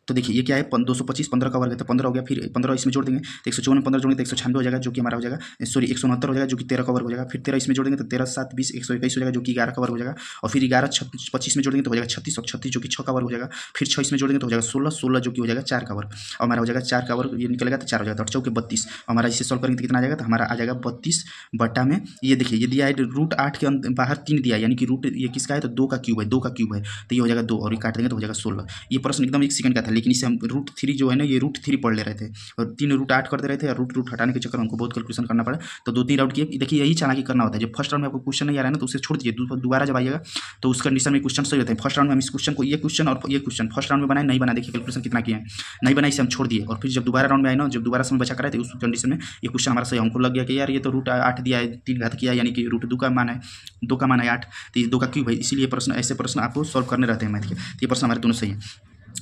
तो देखिए ये क्या है 225 15 का वर्ग है तो 15 हो गया, फिर 15 इसमें जोड़ देंगे तो 154 में 15 जोड़ेंगे तो 196 हो जाएगा जो कि हमारा हो जाएगा, सॉरी 169 हो जाएगा जो कि 13 का वर्ग हो जाएगा, फिर 13 इसमें जोड़ेंगे तो 13 7 20 121 हो जाएगा जो कि 11 का वर्ग हो जाएगा, और फिर 11 25 में जोड़ेंगे तो हो जाएगा 36 और 36 जो कि 6 का वर्ग हो जाएगा, फिर 6 इसमें जोड़ेंगे तो हो जाएगा 16 16 जो कि हो जाएगा 4 का वर्ग, और हमारा हो जाएगा 4 का वर्ग ये निकलेगा तो 4 हो जाएगा, तो 4 के 32 हमारा इसे सॉल्व करेंगे तो कितना आ जाएगा, तो हमारा आ जाएगा 32 बटा में ये देखिए ये दिया है √8 के बाहर 3 दिया है, यानी कि रूट ये किसका है तो 2 का क्यूब है, 2 का क्यूब है तो ये हो जाएगा 2 और ये काट देंगे तो हो जाएगा 16। ये प्रश्न एकदम 1 सेकंड का था, लेकिन इसे हम √3 जो है ना ये √3 पढ़ ले रहे थे और 3 √8 कर दे रहे थे और रूट हटाने के चक्कर में हमको बहुत कैलकुलेशन करना पड़ा, तो 2-3 राउंड किए। देखिए यही चालाकी करना होता है, जब फर्स्ट राउंड में आपको क्वेश्चन नहीं आ रहा है ना तो उसे छोड़ दीजिए, दोबारा जब आइएगा तो उस कंडीशन में क्वेश्चन सही होते हैं। फर्स्ट राउंड में हम इस क्वेश्चन को ये क्वेश्चन और ये क्वेश्चन फर्स्ट राउंड में बनाए नहीं बना, देखिए कैलकुलेशन कितना किया है नहीं बना, इसे हम छोड़ दिए और फिर जब दोबारा राउंड में आए ना जब दोबारा समय बचा कराए तो उस कंडीशन में ये क्वेश्चन हमारा सही हमको लग गया कि यार ये तो √8 दिया है 3 घात किया यानी कि √2 का मान है 2 का मान है 8 तो ये 2 का क्यूब है, इसीलिए प्रश्न ऐसे प्रश्न आपको सॉल्व करने रहते हैं मैथ के, तो ये प्रश्न हमारे दोनों सही है।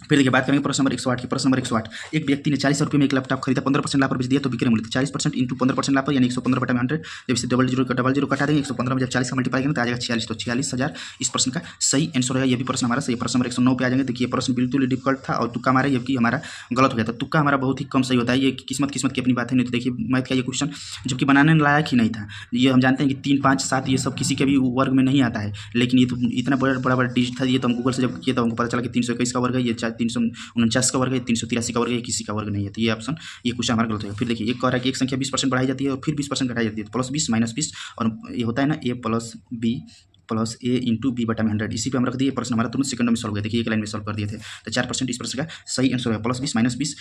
फिर देखिए बात करेंगे प्रश्न नंबर 108 की। प्रश्न नंबर 108 एक व्यक्ति ने 40 रुपये में एक लैपटॉप खरीदा 15% लाभ पर बेच दिया तो बिक्री मूल्य 40% इंटू 15% लाभ पर यानी 115 बटा 100, जब इसे डबल जीरो कटा देंगे 115 में जब 40 का मल्टीप्लाई करेंगे तो आ जाएगा 46, तो 46,000 इस प्रश्न का सही आंसर है। ये भी प्रश्न हमारा सही। प्रश्न नंबर 109 पे आ जाएंगे। देखिए प्रश्न बिल्कुल डिफिकल्ट था और तुक्का हमारा जबकि हमारा गलत हो गया, तो तुक्का हमारा बहुत ही कम सही होता है, ये किस्मत की अपनी बात है। नहीं तो देखिए मैथ का ये क्वेश्चन जबकि बनाने लायक ही नहीं था, ये हम जानते हैं कि 3 5 7 ये सब किसी के भी वर्ग में नहीं आता है, लेकिन ये तो इतना बड़ा डिजिट था, ये तो हम गूगल से जब किया तो हमको पता चला कि 321 का वर्ग है, ये 349 का वर्ग है, 383 का वर्ग है, किसी का वर्ग नहीं है, तो ये ऑप्शन ये क्वेश्चन हमारा गलत होगा। फिर देखिए एक कह रहा है कि एक संख्या 20% बढ़ाई जाती है और फिर 20% घटाई जाती है, तो +20 -20 और ये होता है ना a + b plus A into B बटा में 100, इसी पे हम रख दिए। प्रश्न हमारा तुरंत सेकंड में सॉल्व हो गया। देखिए एक लाइन में सॉल्व कर दिए थे, तो 4% इस प्रश्न का सही आंसर है। +20 -20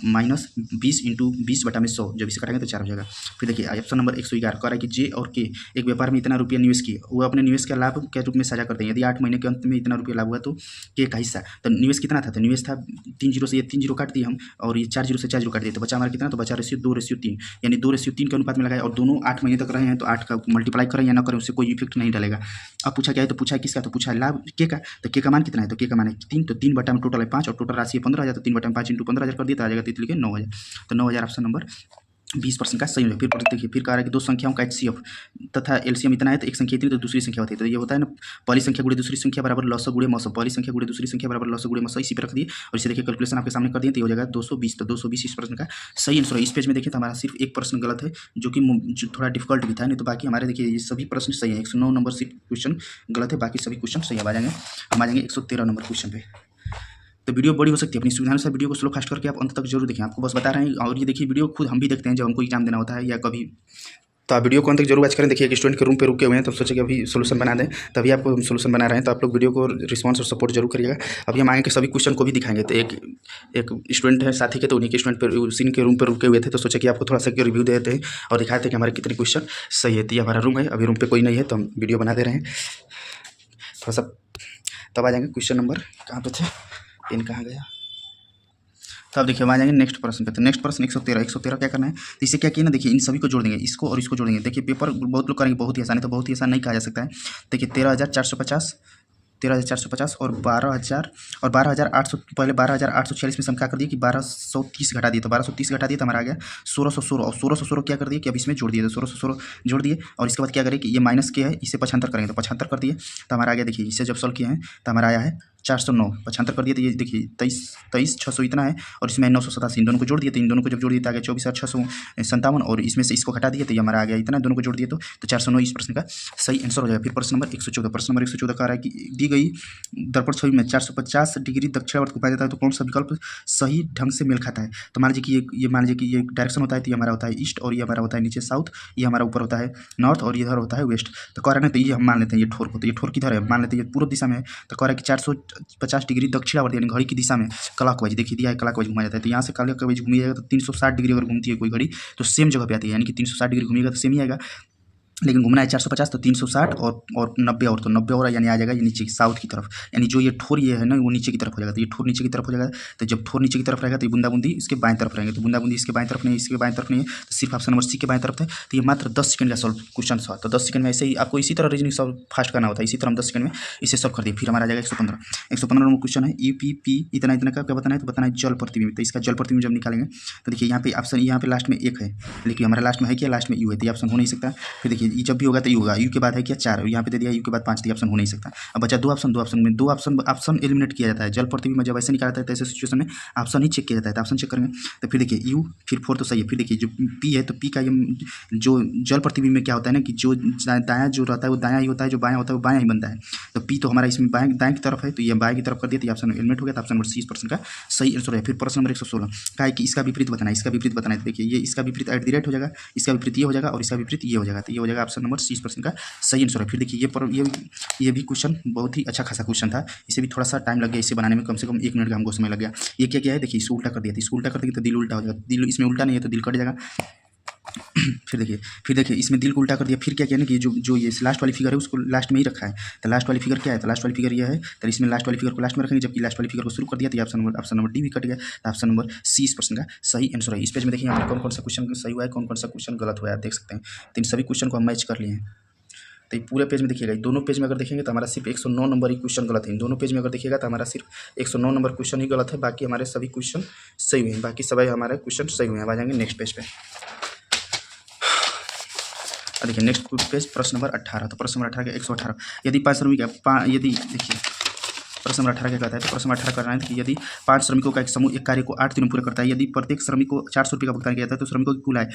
-20 इंटू 20 बटा में 100, जब इसे काटेंगे तो 4 हो जाएगा। फिर देखिए ऑप्शन नंबर 111 कह रहा है कि जे और के एक व्यापार में इतना रुपया निवेश किए, वो अपने निवेश का लाभ के रूप में साझा करते हैं। यदि 8 महीने के अंत में इतना रुपया लाभ हुआ तो के का हिस्सा, तो निवेश कितना था, तो निवेश था 3 जीरो से, ये 3 जीरो काट दिए हम और ये 4 जीरो से 4 जीरो काट दिए, तो बचा हमारा कितना, तो बचा रेशियो 2:3, यानी 2:3 के अनुपात में लगाए और दोनों 8 महीने तक रहे हैं, तो 8 का मल्टीप्लाई करें या ना करें उससे कोई इफेक्ट नहीं डालेगा। अब पूछा क्या है, तो पूछा किसका, तो पूछा लाभ के का, तो के का मान कितना है, तो के का मान है 3, तो 3 बटा में टोटल है 5 और टोटल राशि है 15,000, तो 3 बटा में 5 इंटू 15,000 कर दिया तो आ जाएगा 3 लिखे 9,000, तो 9,000 ऑप्शन नंबर 20% का सही है। फिर देखिए फिर कह रहा है कि दो संख्याओं का HCF तथा LCM इतना है, तो एक संख्या इतनी तो दूसरी संख्या होती है, तो ये होता है ना पहली संख्या गुणे दूसरी संख्या बराबर लॉस गुणे मौसम, पहली संख्या गुणे दूसरी संख्या बराबर लॉस गुणे मौसम, इसी पे रख दिए और इसे देखिए कैलकुलेशन आपके सामने कर दिए, तो ये हो जाएगा 220, तो 220 इस प्रश्न का सही आंसर है। इस पेज में देखिए तो हमारा सिर्फ एक प्रश्न गलत है जो कि थोड़ा डिफिकल्ट भी था, नहीं तो बाकी हमारे देखिए ये सभी प्रश्न सही है। 109 नंबर सिर्फ क्वेश्चन गलत है, बाकी सभी क्वेश्चन सही है। आ जाएंगे हम आ जाएंगे 113 नंबर क्वेश्चन पे। तो वीडियो बड़ी हो सकती है, अपनी सुविधा अनुसार वीडियो को स्लो फास्ट करके आप अंत तक जरूर देखें, आपको बस बता रहे हैं। और ये देखिए वीडियो खुद हम भी देखते हैं जब हमको एग्जाम देना होता है या कभी, तो आप वीडियो को अंत तक जरूर वॉच करें। देखिए एक स्टूडेंट के रूम पे रुके हुए हैं, तो सोचे कि अभी सोल्यूशन बना दें, तभी आपको हम सोल्यूशन बना रहे हैं, तो आप लोग वीडियो को रिस्पॉन्स और सपोर्ट जरूर करिएगा। अभी हम आएंगे सभी क्वेश्चन को भी दिखाएंगे। तो एक स्टूडेंट है साथी के, तो उन्हीं के स्टूडेंट पर उसी के रूम पर रुके हुए थे, तो सोचे कि आपको थोड़ा सा रिव्यू देते हैं और दिखाते हैं कि हमारे कितने क्वेश्चन सही है। तो ये हमारा रूम है, अभी रूम पर कोई नहीं है तो हम वीडियो बना दे रहे हैं थोड़ा सा। तब आ जाएंगे क्वेश्चन नंबर, कहाँ पे थे, पेन कहाँ गया, तो अब देखिए हम आ जाएंगे नेक्स्ट प्रश्न पे। तो नेक्स्ट प्रश्न 113 क्या करना है, तो इसे क्या किया ना, देखिए इन सभी को जोड़ देंगे, इसको और इसको जोड़ेंगे। देखिए पेपर बहुत लोग करेंगे बहुत ही आसान है, तो बहुत ही आसान नहीं कहा जा सकता है। देखिए 13,450 और 12,800, पहले 12,846 में समझा कर दिए कि 1230 घटा दिए, तो 1230 घटा दिए तो हमारा आ गया 1616, और 1616 क्या कर दिए कि अब इसमें जोड़ दिए, तो 1616 जोड़ दिए और इसके बाद क्या करें कि ये माइनस के है, इसे 75 करेंगे, तो 75 कर दिए तो हमारा आ गया। देखिए इसे जब सॉल्व किए हैं तो हमारा आया है 409, 75 कर दिए तो ये देखिए 23,600 इतना है और इसमें 987, इन दोनों को जोड़ दिए, तो इन दोनों को जब जोड़ दिए तो आ गया 24,657 और इसमें से इसको घटा दिए तो ये हमारा आ गया इतना, दोनों को जोड़ दिए तो 409 इस प्रश्न का सही आंसर हो जाएगा। फिर प्रश्न नंबर 114, प्रश्न नंबर 114 कह रहा है कि दी गई दर्पण छवि में 450 डिग्री दक्षिणावर्त को पाया जाता है, तो कौन सा विकल्प सही ढंग से मेल खाता है। तो मान लीजिए कि ये मान लीजिए कि ये डायरेक्शन होता है, तो ये हमारा होता है ईस्ट और ये हमारा होता है नीचे साउथ, ये हमारा ऊपर होता है नॉर्थ और इधर होता है वेस्ट। तो कह रहा है ना, तो ये हम मान लेते हैं ये ठोर को, तो ये ठोर किधर है, मान लेते हैं ये पूर्व दिशा में है, तो कह रहा है कि 450 डिग्री दक्षिणावर्त यानी घड़ी की दिशा में क्लॉकवाइज, देखिए दिया है क्लॉकवाइज घुमाया जाता है, तो यहाँ से क्लॉकवाइज घूमी जाएगा तो 360 डिग्री अगर घूमती है कोई घड़ी तो सेम जगह पे आती है, यानी कि 360 डिग्री घूमिएगा तो सेम ही आएगा, लेकिन घूमना है 450 तो 360 और 90 और, तो 90 और यानी आ जाएगा ये नीचे की साउथ की तरफ, यानी जो ये ठोर ये है ना वो नीचे की तरफ हो जाएगा, तो ये ठोर नीचे की तरफ हो जाएगा। तो जब ठोर नीचे की तरफ रहेगा तो ये बूंदाबूंदी इसके बाएं तरफ रहेंगे, तो बूंदाबूंदी इसके बाएं तरफ नहीं, इसके बाएं तरफ नहीं है, तो सिर्फ ऑप्शन नंबर सी के बाएं तरफ है। तो ये मात्र 10 सेकंड का सॉल्व क्वेश्चन था, तो 10 सेकंड में ऐसे ही आपको इसी तरह रीजनिंग सॉल्व फास्ट करना होता है, इसी तरह हम 10 सेकंड में इसे सॉल्व कर दिए। फिर हमारा आ जाएगा 115 नंबर क्वेश्चन है, EPP इतना का क्या बताना है, तो बताना है जल प्रतिबिंब। तो इसका जल प्रतिबिंब जब निकालेंगे तो देखिए यहाँ पे ऑप्शन यहाँ पे लास्ट में 1 है, लेकिन हमारा लास्ट में है क्या, लास्ट में U है, तो ये ऑप्शन हो नहीं सकता। फिर देखिए देखिए जब भी होगा तो यू होगा, यू के बाद है क्या 4, यहाँ पे दे दिया यू के बाद 5 दिया, ऑप्शन हो नहीं सकता। अब बचा 2 ऑप्शन, 2 ऑप्शन में 2 ऑप्शन एलिमिनेट किया जाता है। जल प्रतिबिंब में जब ऐसे निकाला जाता है तो ऐसे सिचुएशन में ऑप्शन ही चेक किया जाता है। तो ऑप्शन चेक करेंगे तो फिर देखिए यू, फिर 4 तो सही है। फिर देखिए जो पी है तो पी का ये जो जल प्रतिबिंब में क्या होता है ना कि जो दायां जो रहता है वो दायां ही होता है, जो बायां होता है वो बायां ही बनता है। तो पी तो हमारा इसमें दाएं की तरफ है, तो ये बाएं की तरफ कर दिया तो ऑप्शन एलिमिनेट हो गया। तो ऑप्शन नंबर सी इस प्रश्न का सही आंसर है। फिर प्रश्न नंबर 116 का है कि इसका विपरीत बताना है। इसका विपरीत बताना है तो देखिए ये इसका विपरीत एट द रेट हो जाएगा, इसका विपरीत ये हो जाएगा और इसका विपरीत ये हो जाएगा। तो ये हो जाएगा ऑप्शन नंबर सी इस प्रश्न का सही आंसर है। फिर देखिए ये भी क्वेश्चन बहुत ही अच्छा खासा क्वेश्चन था। इसे भी थोड़ा सा टाइम लग गया, इसे बनाने में कम से कम 1 मिनट का हमको समय लग गया। ये क्या क्या है देखिए, इसको उल्टा कर दिया, इसको उल्टा कर देंगे तो दिल उल्टा हो जाएगा। दिल इसमें उल्टा नहीं है तो दिल कट जाएगा। फिर देखिए इसमें दिल को उल्टा कर दिया। फिर क्या किया ना कि जो ये लास्ट वाली फिगर है उसको लास्ट में ही रखा है। तो लास्ट वाली फिगर क्या है, तो लास्ट वाली फिगर ये है, तो इसमें लास्ट वाली फिगर को लास्ट में रखेंगे, जबकि लास्ट वाली फिगर को शुरू कर दिया। तो ऑप्शन नंबर डी भी कट गया। तो ऑप्शन नंबर सी इस प्रश्न का सही आंसर है। इस पेज में देखिए यहाँ पर कौन कौन सा क्वेश्चन सही हुआ है, कौन कौन सा क्वेश्चन गलत हुआ है, आप देख सकते हैं। तो इन सभी क्वेश्चन को हम मैच कर लिए हैं। तो ये पूरे पेज में देखिएगा, दोनों पेज में अगर देखेंगे तो हमारा सिर्फ 109 नंबर ही क्वेश्चन गलत है। इन दोनों पेज में अगर देखिएगा तो हमारा सिर्फ 109 नंबर क्वेश्चन ही गलत है, बाकी हमारे सभी क्वेश्चन सही हुए हैं। बाकी सभी हमारे क्वेश्चन सही हुए हैं। अब आ जाएंगे नेक्स्ट पेज पे। देखिए नेक्स्ट पेज प्रश्न नंबर 18। तो प्रश्न नंबर 18 के 118 यदि 5 श्रमिक यदि देखिए प्रश्न नंबर 18 क्या कहता है, तो प्रश्न नंबर 18 करना है कि यदि 5 श्रमिकों का एक समूह एक कार्य को 8 दिन में पूरा करता है, यदि प्रत्येक श्रमिक को 400 रुपये का भुगतान किया जाता है तो श्रमिकों की कुल आय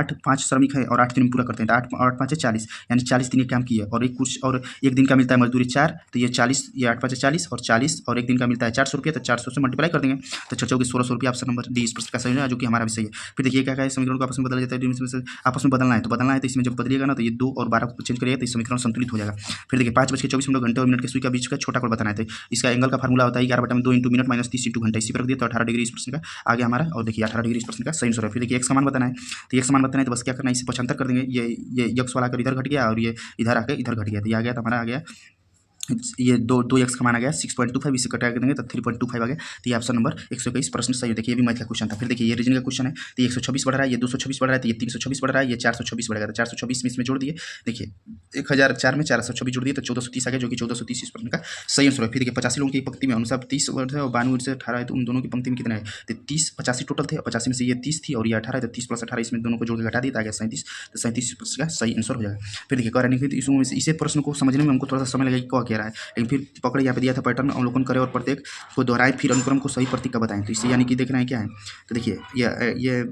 तो 5 श्रमिक है और 8 दिन में पूरा करते हैं। तो 8 5 40 यानी 40 दिन ये काम किया और एक दिन का मिलता है मजदूरी 4, तो ये 40, ये 8 5 40 और 40 और एक दिन का मिलता है 400 रुपये, तो 400 से मल्टीप्लाई कर देंगे तो 4 चौके 1600 रुपये। ऑप्शन नंबर डी इस प्रश्न का सही है, जो कि हमारा भी सही है। फिर देखिए क्या है, समीकरण को आपस में बदल जाता है, आपस में बदलना है तो इसमें जब बदलिएगा ना तो ये 2 और 12 को चेंज करिएगा तो समीकरण संतुलित हो जाएगा। फिर देखिए 5:24 घंटे और मिनट के सुई का बीच का छोटा कोण बताना है। तो इसका एंगल का फार्मूला होता है 11/2 इंटू मिनट माइनस 30 इंटू घंटा, इसी पर रख दिया तो 18 डिग्री इस प्रश्न का आ गया हमारा। और देखिए 18 डिग्री इस प्रश्न का सही आंसर है। फिर देखिए एक समान बताना है, तो एक समान बताना है तो बस क्या करना है, इसे 75 कर देंगे। ये यक्स वाला आकर इधर घट गया और ये इधर आकर इधर घट गया, तो ये आ गया, तो हमारा आ गया ये 2 एक्स का मान आ गया 6.25, इसे कटा कर देंगे तो 3.25 आ गया। तो ये ऑप्शन नंबर 121 प्रश्न सही है। देखिए ये भी मैथ का क्वेश्चन था। फिर देखिए ये रीजनिंग का क्वेश्चन है, तो 126 बढ़ रहा है, ये 226 बढ़ रहा है, तो ये 326 बढ़ रहा है, ये 426 बढ़ेगा। तो 426 में इसमें जोड़ दिए, देखिए 1004 में 426 जोड़ दिए तो 1430 आ गया, जो कि 1430 इस प्रश्न का सही आंसर है। फिर देखिए 85 लोगों की पंक्ति में अनुसार 30 वर्ड है और 92 से 18 है, तो उन दोनों की पंक्ति में कितना है, तो 30 85 टोटल थे, 85 में से ये 30 थी और ये 18 है, तो 30 + 18 इसमें दोनों को जोड़ के घटा दिया, तो आ गया 37, तो 37 प्रश्न का सही आंसर हो जाएगा। फिर देखिए कह रहे हैं कि इसे प्रश्न को समझने में हमको थोड़ा सा समय लगेगा कि क्या कह रहा है, लेकिन फिर पकड़े यहाँ पे दिया था पैटर्न अवलोकन करें और प्रत्येक को दोहराएं, फिर अनुक्रम को सही प्रतीक का बताएं। तो इससे यानी कि देखना है क्या है, तो देखिए ये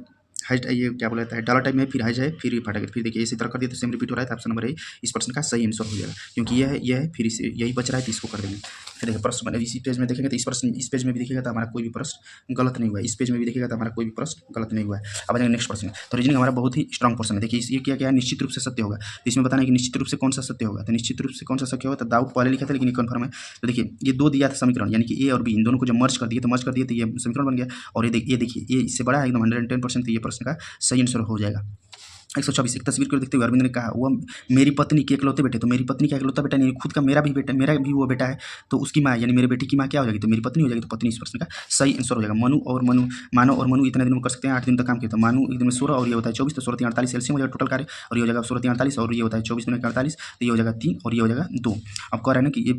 ये क्या बोला जाता है डॉलर टाइप में, फिर हाइज है, फिर ये फटेगा। फिर देखिए इसी तरह कर दिया तो सेम रिपीट हो रहा है, तो ऑप्शन नंबर ए इस प्रश्न का सही आंसर हो जाएगा, क्योंकि यह है फिर इसे यही बच रहा है तो इसको कर देंगे। फिर देखिए प्रश्न इसी पेज में देखेंगे तो इस पेज में भी देखिएगा तो हमारा कोई भी प्रश्न गलत नहीं हुआ है, इस पेज में भी देखिएगा तो हमारा कोई भी प्रश्न गलत नहीं हुआ है। अब जाएंगे नेक्स्ट प्रश्न। तो रीजनिंग हमारा बहुत ही स्ट्रॉन्ग प्रश्न है। देखिए ये क्या है, निश्चित रूप से सत्य होगा। तो इसमें बताना है कि निश्चित रूप से कौन सा सत्य होगा, तो निश्चित रूप से कौन सा सत्य होगा, तो डाउट पहले लिखा था लेकिन कन्फर्म है। तो देखिए ये 2 दिया था समीकरण, यानी कि ए और बी, इन दोनों को जब मर्ज कर दिए तो ये समीकरण बन गया। और ये देखिए ये इससे बड़ा है एकदम 110%, तो ये प्रश्न का सही आंसर हो जाएगा। 124 एक तस्वीर को देखते हुए अरविंद ने कहा, वह मेरी पत्नी के इकलौते बेटे, तो मेरी पत्नी का इकलौता बेटा नहीं, खुद का मेरा भी वो बेटा है, तो उसकी माँ यानी मेरे बेटे की माँ क्या हो जाएगी, तो मेरी पत्नी हो जाएगी। तो पत्नी इस प्रश्न का सही आंसर हो जाएगा। मानो और मनु इतने दिन में कर सकते हैं, 8 दिन तक काम किया, तो मानो एक दिन में 16 और ये होता है 24, तो 16 3 48 एलसीएम हो जाएगा टोटल कार्य, और ये हो जाएगा 16 3 48 और ये होता है 24 दिन 48, तो ये हो जाएगा 3 और ये हो जाएगा 2। अब कह रहे हैं ना कि ये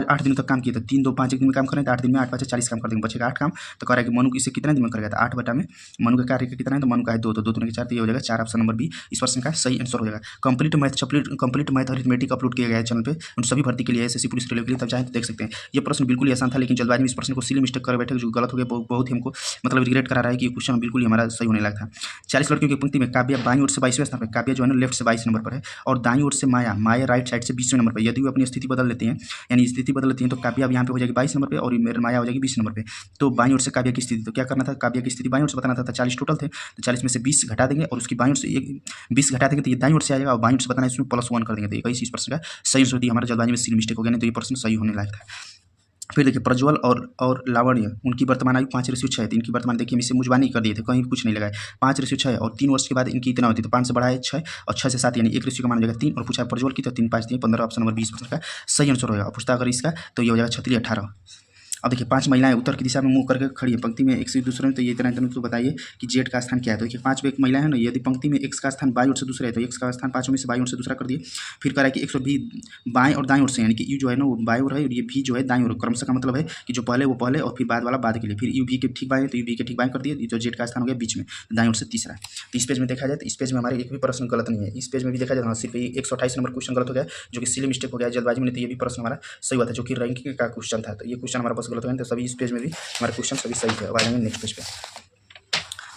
8 दिन तक काम किया, तो 3 2 5 एक दिन में काम करें तो 8 दिन में 8 5 40 काम कर देंगे, बचेगा 8 काम। तो कह रहा है कि मनु इसे कितने दिन में करेगा, तो 8 बटा में मनु का कार्य का कितना है, तो मनु का है 2, तो 2 दूनी 4, तो ये हो जाएगा 4। ऑप्शन नंबर बी इस प्रश्न का सही आंसर हो जाएगा। कंप्लीट मैथ अरिथमेटिक अपलोड किया गया है चैनल पे, उन सभी भर्ती के लिए, एसएससी पुलिस रेलवे के लिए, तब चाहे तो देख सकते हैं। ये प्रश्न बिल्कुल ही आसान था, लेकिन जल्दबाजी में इस प्रश्न को सिली मिस्टेक कर बैठे जो गलत हो गया, बहुत ही हमको मतलब रिग्रेट करा रहा है कि क्वेश्चन बिल्कुल ही हमारा सही होने लगा था। 40 लड़कियों की पंक्ति में काव्या बाईं ओर से 22वें स्थान पर, काव्या जो है ना लेफ्ट से 22 नंबर पर है, और दाईं ओर से माया राइट साइड से 20वें नंबर पर। यदि वो अपनी स्थिति बदल लेते हैं, यानी स्थिति बदल लेती हैं, तो काव्या अब यहाँ पे हो जाएगी 22 नंबर पर और मेरे माया हो जाएगी 20 नंबर पर। तो बाईं ओर से काव्या की स्थिति, तो क्या करना था, काव्या की स्थिति बाईं ओर से बताना था। 40 टोटल थे, तो 40 में से 20 घटा देंगे और उसकी बाईं ओर से 20 घटा देंगे तो ये दाईं ओर से आ जाएगा, और बाईं ओर से बताना है इसमें +1 कर देंगे, तो 21 प्रश्न का सही आंसर होती है। हमारा जल्दबाजी में सिली मिस्टेक हो गया, नहीं तो ये प्रश्न सही होने लायक था। फिर देखिए प्रज्वल और लावण्य, उनकी वर्तमान आयु 5:6 है, इनकी वर्तमान देखिए हम इसे मुजबानी कर दिए थे, कहीं कुछ नहीं लगाए। 5:6 और 3 वर्ष के बाद इनकी इतना होती है, तो 5 से बढ़ा है 6 और 6 से 7 यानी 1 रेशियो का मान हो जाएगा 3, और पूछा है प्रज्वल की तो 3 5 3 15। ऑप्शन नंबर 20 प्रश्न का सही आंसर होगा। पूछता अगर इसका तो ये हो जाएगा 36 18। अब देखिए 5 महिलाएं उत्तर की दिशा में मुंह करके खड़ी है पंक्ति में एक से दूसरे में, तो ये इतना इतना तो बताइए कि जेड का स्थान क्या है। तो देखिए 5 एक महिला है ना, यदि पंक्ति में एक्स का स्थान बाईं ओर से दूसरा है तो एक्स का स्थान 5 में से बाईं ओर से दूसरा कर दिए। फिर कह रहा है कि 120 बाएं और दाएं ओर से, यानी कि यू जो है ना वो बाएं ओर है और ये भी जो है दाएं ओर। क्रमशः का मतलब है कि जो पहले वो पहले और फिर बाद वाला बाद के लिए। फिर यू भी के ठीक बाएं है तो यू भी के ठीक बाएं कर दिए, तो जेड का स्थान हो गया बीच में, दाएं ओर से तीसरा। तो इस पेज में देखा जाए तो इस पेज में हमारे एक भी प्रश्न गलत नहीं है। इस पेज में भी देखा जाए सिर्फ 128 नंबर क्वेश्चन गलत हो गया, जो कि सिली मिस्टेक हो गया जल्दबाजी में, तो ये भी प्रश्न हमारा सही हुआ था, जो कि रैंकिंग का क्वेश्चन था। तो ये क्वेश्चन हमारा बस गलत हो गया, तो सभी इस पेज में भी हमारे क्वेश्चन सभी सही है। अब आ जाएंगे नेक्स्ट पेज पे।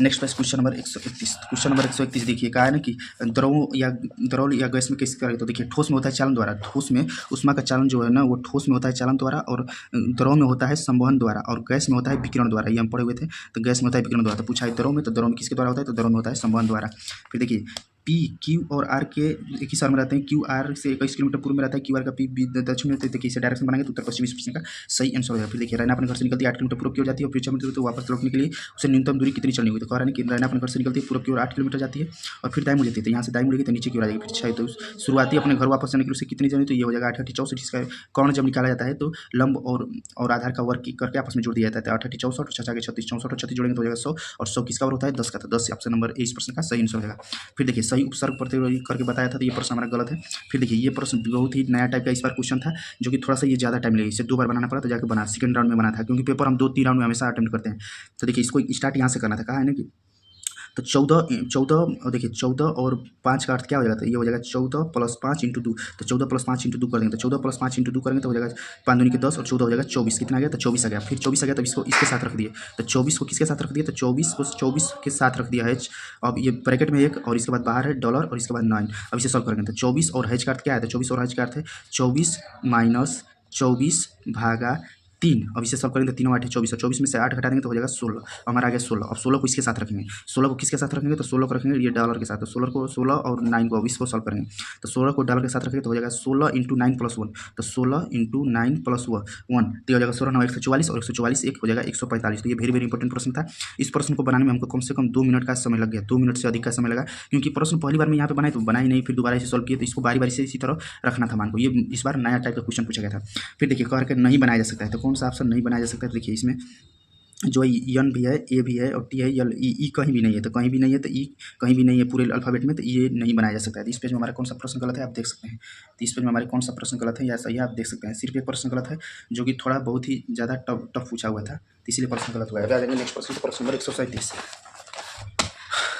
Next page question number 131। Question number 131 देखिए कहा है ना कि द्रव या गैस में किस करें। तो देखिए ठोस में होता है चालन द्वारा, ठोस में उष्मा का चालन जो है ना वो ठोस में होता है चालन द्वारा, और द्रव में होता है संवहन द्वारा, और गैस में होता है विकिरण द्वारा। ये हम पढ़े हुए थे। तो गैस में होता है विकिरण द्वारा। तो पूछा है द्रव में, तो द्रव में किसके द्वारा होता है, तो द्रव में होता है संवहन द्वारा। फिर देखिए पी क्यू और आर के एक ही साल में रहते हैं। क्यू आर से 21 किलोमीटर पूर्व में रहता है, क्यू आर का पी दक्षिण में। तो देखिए इसे डायरेक्शन बनाएंगे तो उत्तर पश्चिम इस प्रश्न का सही आंसर होगा। फिर देखिए रैना अपने घर से निकलती है 8 किलोमीटर पूर्व की ओर जाती है, और फिर चमन तो वापस लौटने के लिए उसे न्यूनतम दूरी कितनी चलनी हुई। तो कह रहा है कि रैना अपने घर से निकलती है पूर्व की ओर 8 किलोमीटर जाती है, और फिर दाएं मुड़ जाती है। तो यहाँ से दाएं मुड़ेगी तो नीचे की ओर आ जाएगी। फिर 6 तो शुरुआती अपने घर वापस जाने के लिए उसे कितनी चलनी, तो ये हो जाएगा 8 64। इसका कौन जब निकाला जाता है तो लंब और आधार का वर्ग करके आपस में जोड़ दिया जाता है। 8 64 और 6 36 34 और 36 जोड़ेंगे तो हो जाएगा 100, और 100 किसका वर्ग होता है 10 का। तो 10 ऑप्शन नंबर ए इस प्रश्न का सही आंसर होगा। फिर देखिए सही उपसर्ग प्रत्यय करके बताया था, तो ये प्रश्न हमारा गलत है। फिर देखिए ये प्रश्न बहुत ही नया टाइप का इस बार क्वेश्चन था, जो कि थोड़ा सा ये ज़्यादा टाइम लगेगा। इसे 2 बार बनाना पड़ा तो जाकर बना, सेकंड राउंड में बना था, क्योंकि पेपर हम 2-3 राउंड में हमेशा अटेम्प्ट करते हैं। तो देखिए इसको स्टार्ट यहाँ से करना था, कहा है ना कि तो 14 और देखिए 14 और 5 का अर्थ क्या हो जाएगा, तो ये हो जाएगा 14 + 5 × 2। तो 14 + 5 × 2 कर देंगे, तो 14 + 5 × 2 करेंगे तो हो जाएगा 5 दूनी के 10 और 14 हो जाएगा 24। कितना आ गया, तो 24 आ गया। फिर 24 आ गया तो इसको इसके साथ रख दिए। तो 24 को किसके साथ रख दिए, तो 24 को 24 के साथ रख दिया है। अब ये ब्रैकेट में 1 और इसके बाद बाहर है डॉलर और इसके बाद 9। अब इसे सॉल्व करेंगे तो 24 और h का अर्थ क्या है, तो 24 और h का अर्थ है 24 - 24 भागा 3। अब इसे सॉल्व करेंगे तो 3 8 24, और 24 में से 8 घटा देंगे तो हो जाएगा 16। हमारा आ गया 16। अब 16 को इसके साथ रखेंगे, 16 को किसके साथ रखेंगे, तो 16 को रखेंगे ये डॉलर के साथ। तो 16 और 9 को अब इसको सॉल्व करेंगे, तो 16 को डॉलर के साथ रखेंगे तो हो जाएगा 16 × 9 + 1। तो 16 × 9 + 1 तो हो जाएगा 16 9 144, और 144 1 हो जाएगा 145। तो ये वेरी इंपॉर्टेंट प्रश्न था। इस प्रश्न को बनाने में हमको कम से कम 2 मिनट का समय लग गया, 2 मिनट से अधिक का समय लगा, क्योंकि प्रश्न पहली बार में यहाँ पे बनाए तो बना ही नहीं, फिर दोबारा इसे सॉल्व किए। तो इसको बारी से इसी तरह रखना था मान को। ये इस बार नया टाइप का क्वेश्चन पूछा गया था। फिर देखिए करके नहीं बनाया जा सकता है, तो कौन सा ऑप्शन नहीं बनाया जा सकता है। देखिए इसमें जो एन भी है, ए भी है और टी है, यल ई कहीं भी नहीं है। तो कहीं भी नहीं है तो ई कहीं भी नहीं है पूरे अल्फ़ाबेट में, तो ये नहीं बनाया जा सकता है। तो इस पेज में हमारा कौन सा प्रश्न गलत है आप देख सकते हैं। तो इस पेज में हमारे कौन सा प्रश्न गलत है या सही है आप देख सकते हैं। सिर्फ एक प्रश्न गलत है जो कि थोड़ा बहुत ही ज़्यादा टफ पूछा हुआ था, तो इसलिए प्रश्न गलत हुआ है। आ जाएंगे नेक्स्ट प्रश्न, प्रश्न नंबर 137।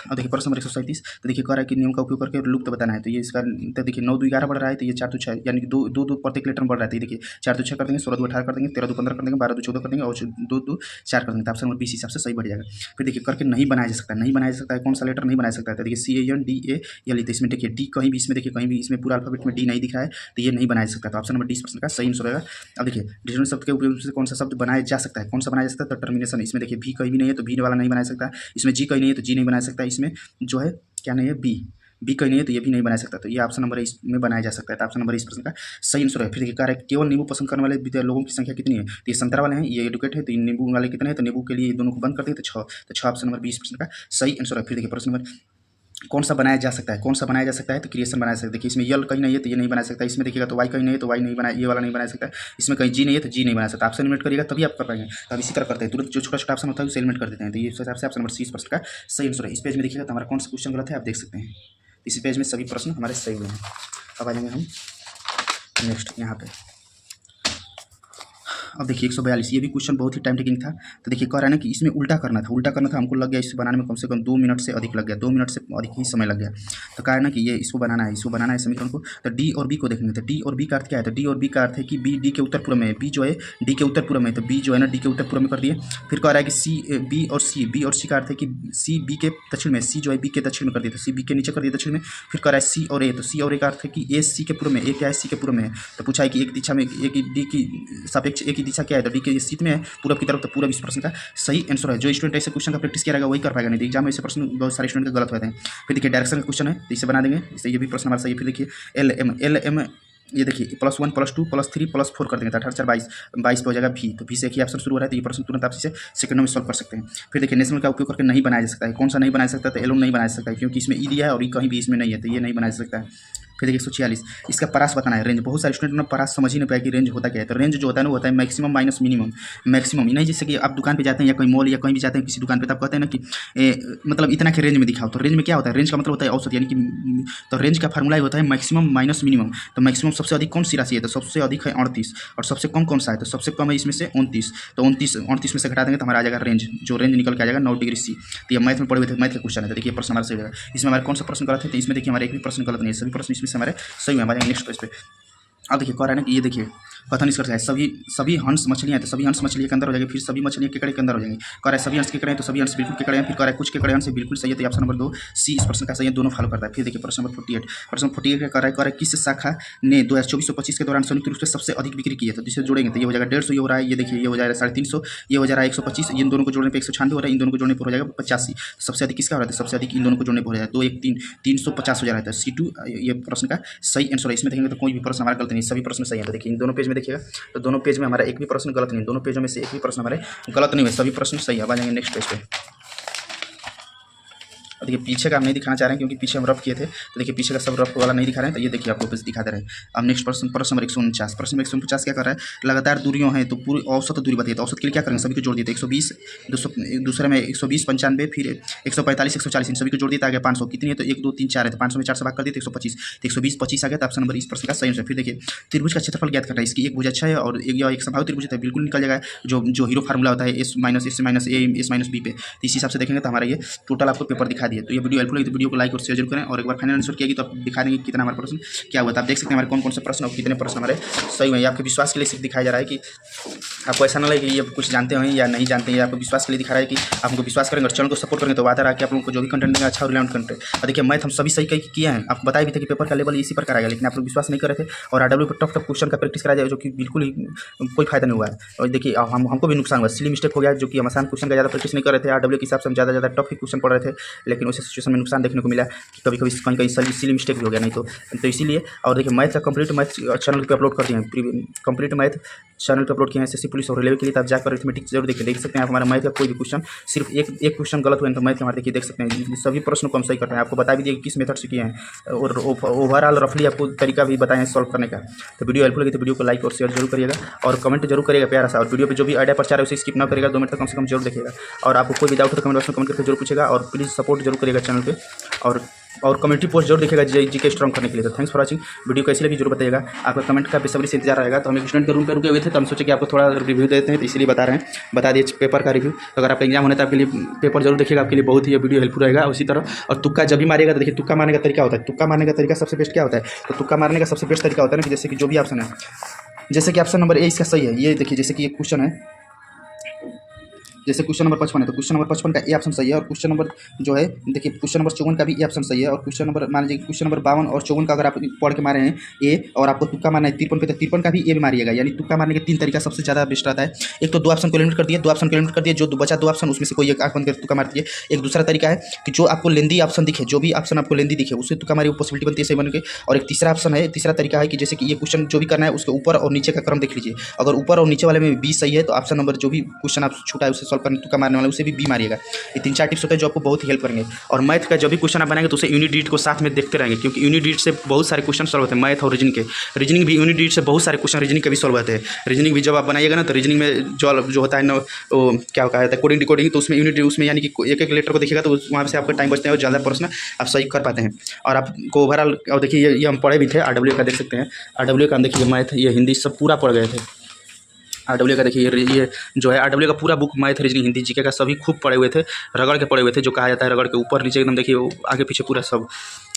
अब देखिए प्रश्न नंबर 137। तो देखिए कह रहा है कि नियम का उपयोग करके लुप्त बताना है। तो ये इसका तो देखिए 9 2 11 बढ़ रहा है, तो ये 4 2 6 यानी कि 2 2 प्रत्येक लेटर में बढ़ रहा है। तो देखिए 4 2 6 कर देंगे, 16 2 18 कर देंगे, 13 2 15 कर देंगे, 12 2 14 कर देंगे, और 2 2 4 कर देंगे। तो ऑप्शन नंबर 20 हिसाब से सही बढ़ जाएगा। फिर देखिए करके नहीं बनाया जा सकता है, नहीं बनाया जा सकता है। कौन सा लेटर नहीं बनाया सकता है, तो देखिए CANDAL। तो इसमें देखिए डी कहीं भी, इसमें देखिए कहीं भी इसमें पूरा अल्फाबेट में डी नहीं दिख रहा है, तो ये नहीं बनाया जा सकता। तो ऑप्शन नंबर 20 प्रश्न का सही आंसर रहेगा। अब देखिए डिटर्मिनेंट शब्द के उपयोग से कौन सा शब्द बनाया जा सकता है, कौन सा बनाया जा सकता है, तो टर्मिनेशन। इसमें देखिए भी कहीं भी नहीं है तो भी वाला नहीं बना सकता, इसमें जी कहीं नहीं है तो जी नहीं बना सकता, इसमें जो है क्या नहीं है बी कहीं नहीं है तो ये भी नहीं बना सकता। तो ये ऑप्शन नंबर इसमें बनाया जा सकता है। तो ऑप्शन नंबर इस प्रश्न का सही आंसर है। फिर देखिए कह रहा है केवल नींबू पसंद करने वाले लोगों की संख्या कितनी है, तो ये संतरा वाले हैं, ये एडुकेट है, तो नींबू वाले कितने हैं, तो नींबू के लिए दोनों को बंद कर दें तो 6। तो 6 ऑप्शन नंबर 20 प्रश्न का सही आंसर है। फिर देखिए प्रश्न नंबर कौन सा बनाया जा सकता है, कौन सा बनाया जा सकता है, तो क्रिएशन बनाया सकता है। देखिए इसमें यल कहीं नहीं है तो ये नहीं बना सकता, इसमें देखिएगा तो वाई कहीं नहीं है तो वाई नहीं बनाया, ये वाला नहीं बना सकता, इसमें कहीं जी नहीं है तो जी नहीं बना सकता। ऑप्शन एलिमिनेट करिएगा तभी आप कर पाएंगे। तो अब इसी तरह करते हैं, तुरंत जो छोटा छोटा ऑप्शन होता है उसे एलिमिनेट कर देते हैं। तो ये हिसाब से ऑप्शन नंबर 30 प्रश्न का सही आंसर है। इस पेज में देखिएगा तो हमारा कौन सा क्वेश्चन गलत है आप देख सकते हैं। इसी पेज में सभी प्रश्न हमारे सही हुए हैं। अब आ जाएंगे हम नेक्स्ट यहाँ पे। अब देखिए 142, ये भी क्वेश्चन बहुत ही टाइम टेकिंग था। तो देखिए कह रहा है ना कि इसमें उल्टा करना था, हमको लग गया इसे बनाने में कम से कम 2 मिनट से अधिक लग गया, 2 मिनट से अधिक ही समय लग गया। तो कहा है ना कि ये इसको बनाना है समीकरण को। तो डी और बी को देखेंगे, तो डी और बी का अर्थ क्या है, तो डी और बी का अर्थ है कि बी डी के उत्तर पूर्व में है, बी जो है डी के उत्तर पूर्व में है, तो बी जो है ना डी के उत्तर पूर्व में कर दिए। फिर कह रहा है कि सी बी और सी का अर्थ है कि सी बी के दक्षिण में, सी जो है बी के दक्षिण में कर दिया, तो सी बी के नीचे कर दिया दक्षिण में। फिर कह रहा है सी और ए, तो सी और ए का अर्थ है कि ए सी के पूर्व में, ए क्या है सी के पूर्व में है। तो पूछा है कि एक दिशा में एक डी की सापेक्ष एक ही दिशा क्या है, तो डी के शीत में है पूरब की तरफ। तो पूरा 20 प्रश्न का सही आंसर है। जो स्टूडेंट ऐसे क्वेश्चन का प्रैक्टिस किया रहेगा वही कर पाएगा, नहीं तो एग्जाम में ऐसे प्रश्न बहुत सारे स्टूडेंट का गलत होते हैं। फिर देखिए डायरेक्शन का क्वेश्चन है, तो इसे बना देंगे, इससे ये भी प्रश्न हमारा सही है। फिर देखिए एल एम ये देखिए +1 +2 +3 +4 कर देंगे, तो 18 4 22 पे हो जाएगा भी। तो भी से एक ही ऑप्शन शुरू हो रहा है, तो ये प्रश्न तुरंत आप इसे सेकंडों में सॉल्व कर सकते हैं। फिर देखिए नेशनल का उपयोग करके नहीं बनाया जा सकता है, कौन सा नहीं बना सकता, तो एलोन नहीं बना सकता है, क्योंकि इसमें ई दिया है और ई कहीं भी इसमें नहीं है, तो ये नहीं बना सकता है। फिर देखिए 146, इसका परास बताना है, रेंज। बहुत सारे स्टूडेंट ने परास समझ ही नहीं पाया कि रेंज होता क्या है। तो रेंज जो होता है ना, होता है मैक्सिमम माइनस मिनिमम। मैक्सिमम नहीं, जैसे कि आप दुकान पे जाते हैं या कोई मॉल या कहीं भी जाते हैं किसी दुकान पे, तो आप कहते हैं ना कि मतलब इतना के रेंज में दिखाओ। तो रेंज में क्या होता है, रेंज का मतलब होता है औसत, यानी कि तो रेंज का फार्मूला होता है मैक्सिमम माइनस मिनिमम। तो मैक्सिमम सबसे अधिक कौन सी राशि है, तो सबसे अधिक है 38, और सबसे कम कौन सा है, तो सबसे कम है इसमें से 29। तो 29 में से घटा देंगे तो हमारा आ जाएगा रेंज, जो रेंज निकल के आ जाएगा 9 डिग्री सी। तो ये मैथ में पढ़े हुए थे, मैथ का क्वेश्चन है। तो देखिए प्रश्न हमारा सही होगा। इसमें हमारे कौन सा प्रश्न गलत है, तो इसमें देखिए हमारे एक भी प्रश्न गलत नहीं है, सभी प्रश्न इसमें से हमारे सही है। हमारे नेक्स्ट पेज पे अब देखिए कह रहा है ना कि ये देखिए कथन निष्कर्ष है, सभी हंस मछलियाँ हैं तो सभी हंस मछली के अंदर हो जाएंगे, फिर सभी मछलियाँ केकड़े के अंदर हो जाएंगी। कह रहा है सभी हंस केकड़े हैं तो सभी हंस बिल्कुल केकड़े हैं, फिर कह रहा है कुछ केकड़े हंस बिल्कुल सही है, तो ऑप्शन नंबर 2 सी इस प्रश्न का सही है, दोनों फॉलो करता है। फिर देखिए प्रश्न नंबर 48, प्रश्न 48 का कह रहा है किस शाखा ने 2024-25 के दौरान संयुक्त रूप से सबसे अधिक बिक्री की है, तो जिसे जोड़ेंगे तो ये हो जाएगा 150, ये हो रहा है, ये देखिए ये हो जाएगा 350, ये हो जा रहा है 125, इन दोनों को जोड़ने पर 196 हो रहा है, इन दोनों को जोड़ने पर हो जाएगा 85। सबसे अधिक किसका हो रहा है, सबसे अधिक इन दोनों को जोड़ने पर हो जाएगा 2 1 3 350 हो जा रहा है। C2 ये प्रश्न का सही आंसर है। इसमें देखेंगे तो कोई भी प्रश्न हमारा गलत नहीं, सभी प्रश्न सही है। तो देखिए इन दोनों पेज में देखिएगा, तो दोनों पेज में हमारा एक भी प्रश्न गलत नहीं, दोनों पेजों में से एक भी प्रश्न हमारे गलत नहीं हुए, सभी प्रश्न सही है। अब आ जाएंगे नेक्स्ट पेज पे। देखिए पीछे का हम नहीं दिखाना चाह रहे हैं क्योंकि पीछे हम रफ किए थे, तो देखिए पीछे का सब रफ वाला नहीं दिखा रहे हैं, तो ये देखिए आपको पेज दिखा दे रहे हैं। अब नेक्स्ट प्रश्न नंबर 149, प्रश्न नंबर 149 क्या कर रहा है, लगातार दूरियों हैं तो पूरी औसत दूरी बताइए। तो औसत के लिए क्या करेंगे, सभी को जोड़ दिए, 120 200, दूसरे में 120 95, फिर 145 140, इन सभी को जोड़ दिया, आगे 500 कितनी है, तो 1 2 3 4 है, तो 500 में 4 से भाग कर दिए तो 125, 120 25 आ गया। तो ऑप्शन नंबर इस प्रश्न का सही आंसर। फिर देखिए त्रिभुज का क्षेत्रफल ज्ञात करना है, इसकी एक भुज अच्छा है और एक संभावित त्रिभुज है, बिल्कुल निकल जाएगा जो हीरो फार्मूला होता है S minus A S minus B पे। तो इस हिसाब से देखेंगे तो हमारा ये टोटल आपको पेपर दिखा दिए। तो ये वीडियो हेल्पफुल है, वीडियो को लाइक और शेयर जरूर करें, और एक बार फाइनल आंसर किया तो आप दिखा देंगे कितना हमारा प्रश्न क्या हुआ था। आप देख सकते हैं हमारे कौन कौन से प्रश्न और कितने प्रश्न हमारे सही हुए। आपके विश्वास के लिए सिर्फ दिखाया जा रहा है कि आपको ऐसा ना लगे कि ये कुछ जानते हैं या नहीं जानते हैं, आपको विश्वास के लिए दिखा रहा है कि आपको विश्वास करेंगे और चैनल को सपोर्ट करेंगे तो वादा रहा कि आप लोगों को जो भी कंटेंट देंगे अच्छा और रिलेवेंट कंटेंट। और देखिए मैथ हम सभी सही किए हैं, आपको बताया भी था कि पेपर का लेवल इसी प्रकार आएगा, लेकिन आप लोग विश्वास नहीं कर रहे थे और RW पर टफ क्वेश्चन का प्रैक्टिस कराया जाए जो कि बिल्कुल ही कोई फायदा नहीं हुआ है। और देखिए हमको भी नुकसान हुआ, सिली मिस्टेक हो गया, जो कि हम आसान क्वेश्चन का ज़्यादा प्रैक्टिस नहीं कर रहे थे, RW के हिसाब से हम ज़्यादा टफ ही क्वेश्चन पढ़ रहे थे, लेकिन उस सिचुएशन में नुकसान देखने को मिला कि कभी कहीं सिली मिस्टेक भी हो गया, नहीं तो इसीलिए। और देखिए मैथ का कंप्लीट मैथ चैनल पे अपलोड कर दिए हैं, कंप्लीट मैथ चैनल पे अपलोड किए हैं SSC पुलिस और रेलवे के लिए, तो आप जाकर अरिथमेटिक जरूर देख सकते हैं। आप हमारा मैथ का कोई भी क्वेश्चन सिर्फ एक क्वेश्चन गलत हुआ तो मैथ हमारे देखिए देख सकते हैं, सभी प्रश्नों को हम सही कर रहे हैं। आपको बता भी दिए कि किस मेथड से किए हैं और ओवरऑल रफली आपको तरीका भी बताएं सॉल्व करने का। तो वीडियो हेल्पफुल लगी तो वीडियो को लाइक और शेयर जरूर करिएगा और कमेंट जरूर करिएगा प्यारा सा, और वीडियो पे जो भी आइडिया प्रचार है उसे स्किप ना करेगा, 2 मिनट तक कम से कम जरूर देखिएगा। और आपको कोई भी डाउट हो तो कमेंट बॉक्स में कमेंट करके जरूर पूछेगा, और प्लीज़ सपोर्ट जरूर करिएगा चैनल पे, और कम्युनिटी पोस्ट जरूर देखिएगा जीके स्ट्रॉन्ग करने के लिए। तो थैंक्स फॉर वाचिंग, वीडियो कैसी लगी जरूर बताइएगा। आपका कमेंट का बेसब्री से इंतजार रहेगा। तो हम एक स्टूडेंट के रूम पे रुके हुए थे, तो हम सोचे कि आपको थोड़ा रिव्यू देते हैं, तो इसलिए बता रहे हैं, बता दिए पेपर का रिव्यू। तो अगर आपका एग्जाम होने तो आपके लिए पेपर जरूर देखिएगा, आपके लिए बहुत ही वीडियो हेल्पफुल रहेगा। उसी तरह और तुक्का जब भी मारिएगा तो देखिए तुक्का मारने का तरीका होता है, तुक्का मारने का तरीका सबसे बेस्ट क्या होता है, तो तुक्का मारने का सबसे बेस्ट तरीका होता है ना कि जैसे कि जो भी ऑप्शन है, जैसे कि ऑप्शन नंबर A इसका सही है, ये देखिए जैसे कि एक क्वेश्चन है, जैसे क्वेश्चन नंबर 55 है तो क्वेश्चन नंबर 55 का ए ऑप्शन सही है, और क्वेश्चन नंबर जो है देखिए क्वेश्चन नंबर 54 का भी ए ऑप्शन सही है, और क्वेश्चन नंबर मान लीजिए क्वेश्चन नंबर 52 और 54 का अगर आप पढ़ के मारे हैं ए और आपको तुक्का मारना है 53 पे तो 53 का भी ए भी मारिएगा। यानी तुक्का मारने के 3 तरीका सबसे ज़्यादा बेस्ट रहता है। एक तो 2 ऑप्शन को एलिमिनेट कर दिए, 2 ऑप्शन को एलिमिनेट कर दिए, जो बचा 2 ऑप्शन उसमें से कोई एक आंख बंद कर तुक्का मार दिए। एक दूसरा तरीका है कि जो आपको लेंदी ऑप्शन दिखे, जो भी ऑप्शन आपको लेंदी दिखे उससे तुक्का मारी पॉसिबिलिटी बनती है सही बनने के। और एक तीसरा ऑप्शन है, तीसरा तरीका है कि जैसे कि ये क्वेश्चन जो भी करना है उसके ऊपर और नीचे का क्रम देख लीजिए, अगर ऊपर और नीचे वाले में बी सही है तो ऑप्शन नंबर जो भी क्वेश्चन आप छूटा है उसे सॉल्व करने तुक्का मारने वाला उसे भी बी मारिएगा। ये 3-4 टिप्स होते हैं जो आपको बहुत ही हेल्प करेंगे। और मैथ का जो भी क्वेश्चन आप बनाएंगे तो उसे यूनिट डिजिट को साथ में देखते रहेंगे, क्योंकि यूनिट डिजिट से बहुत सारे क्वेश्चन सॉल्व होते हैं मैथ और रीजनिंग के। रीजनिंग भी यूनिट डिजिट से बहुत सारे क्वेश्चन रीजनिंग के भी सॉल्व होते हैं। रीजनिंग भी जब आप बनाइएगा ना तो रीजनिंग में जो होता है ना वो क्या कहता है कोडिंग डिकोडिंग, तो उसमें यूनिट उसमें यानी कि एक एक लेटर को देखिएगा तो वहाँ से आपका टाइम बचता है और ज़्यादा प्रश्न आप सही कर पाते हैं। और आपको ओवरऑल और देखिए ये हम पढ़े भी थे RW का, देख सकते हैं RW का हम देखिए मैथ ये हिंदी सब पूरा पढ़ गए थे। RW का देखिए ये जो है RW का पूरा book math reasoning Hindi GK का सभी खूब पढ़े हुए थे, रगड़ के पढ़े हुए थे, जो कहा जाता है रगड़ के ऊपर नीचे एकदम देखिए आगे पीछे पूरा सब,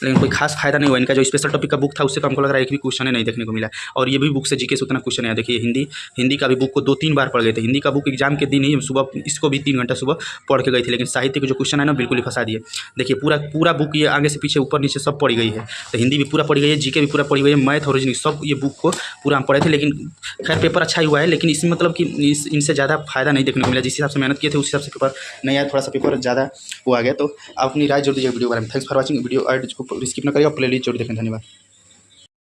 लेकिन कोई खास फायदा नहीं हुआ। इनका जो स्पेशल टॉपिक का बुक था उससे तो हमको लग रहा है एक भी क्वेश्चन नहीं देखने को मिला, और ये भी बुक से जीके से उतना क्वेश्चन है। देखिए हिंदी का भी बुक को 2-3 बार पढ़ गए थे। हिंदी का बुक एग्जाम के दिन ही सुबह इसको भी 3 घंटा सुबह पढ़ के गई थी, लेकिन साहित्य के जो क्वेश्चन है ना बिल्कुल ही फंसा दिए। देखिए पूरा बुक ये आगे से पीछे ऊपर नीचे सब पढ़ी गई है, तो हिंदी भी पूरा पढ़ी गई है, जीके भी पूरा पढ़ी गई है, मैथ और रीजनिंग सब ये बुक को पूरा हम पढ़े थे। लेकिन खैर पेपर अच्छा ही हुआ है, लेकिन इसमें मतलब कि इनसे ज़्यादा फायदा नहीं देखने को मिला। जिस हिसाब से मेहनत किए थे उस हिसाब से पेपर नहीं आया, थोड़ा सा पेपर ज़्यादा वो आ गया। तो आप अपनी राय जरूर दीजिए वीडियो के बारे में। थैंक्स फॉर वॉचिंग, वीडियो को स्किप न करिएगा, प्लेलिस्ट जरूर देखें। धन्यवाद।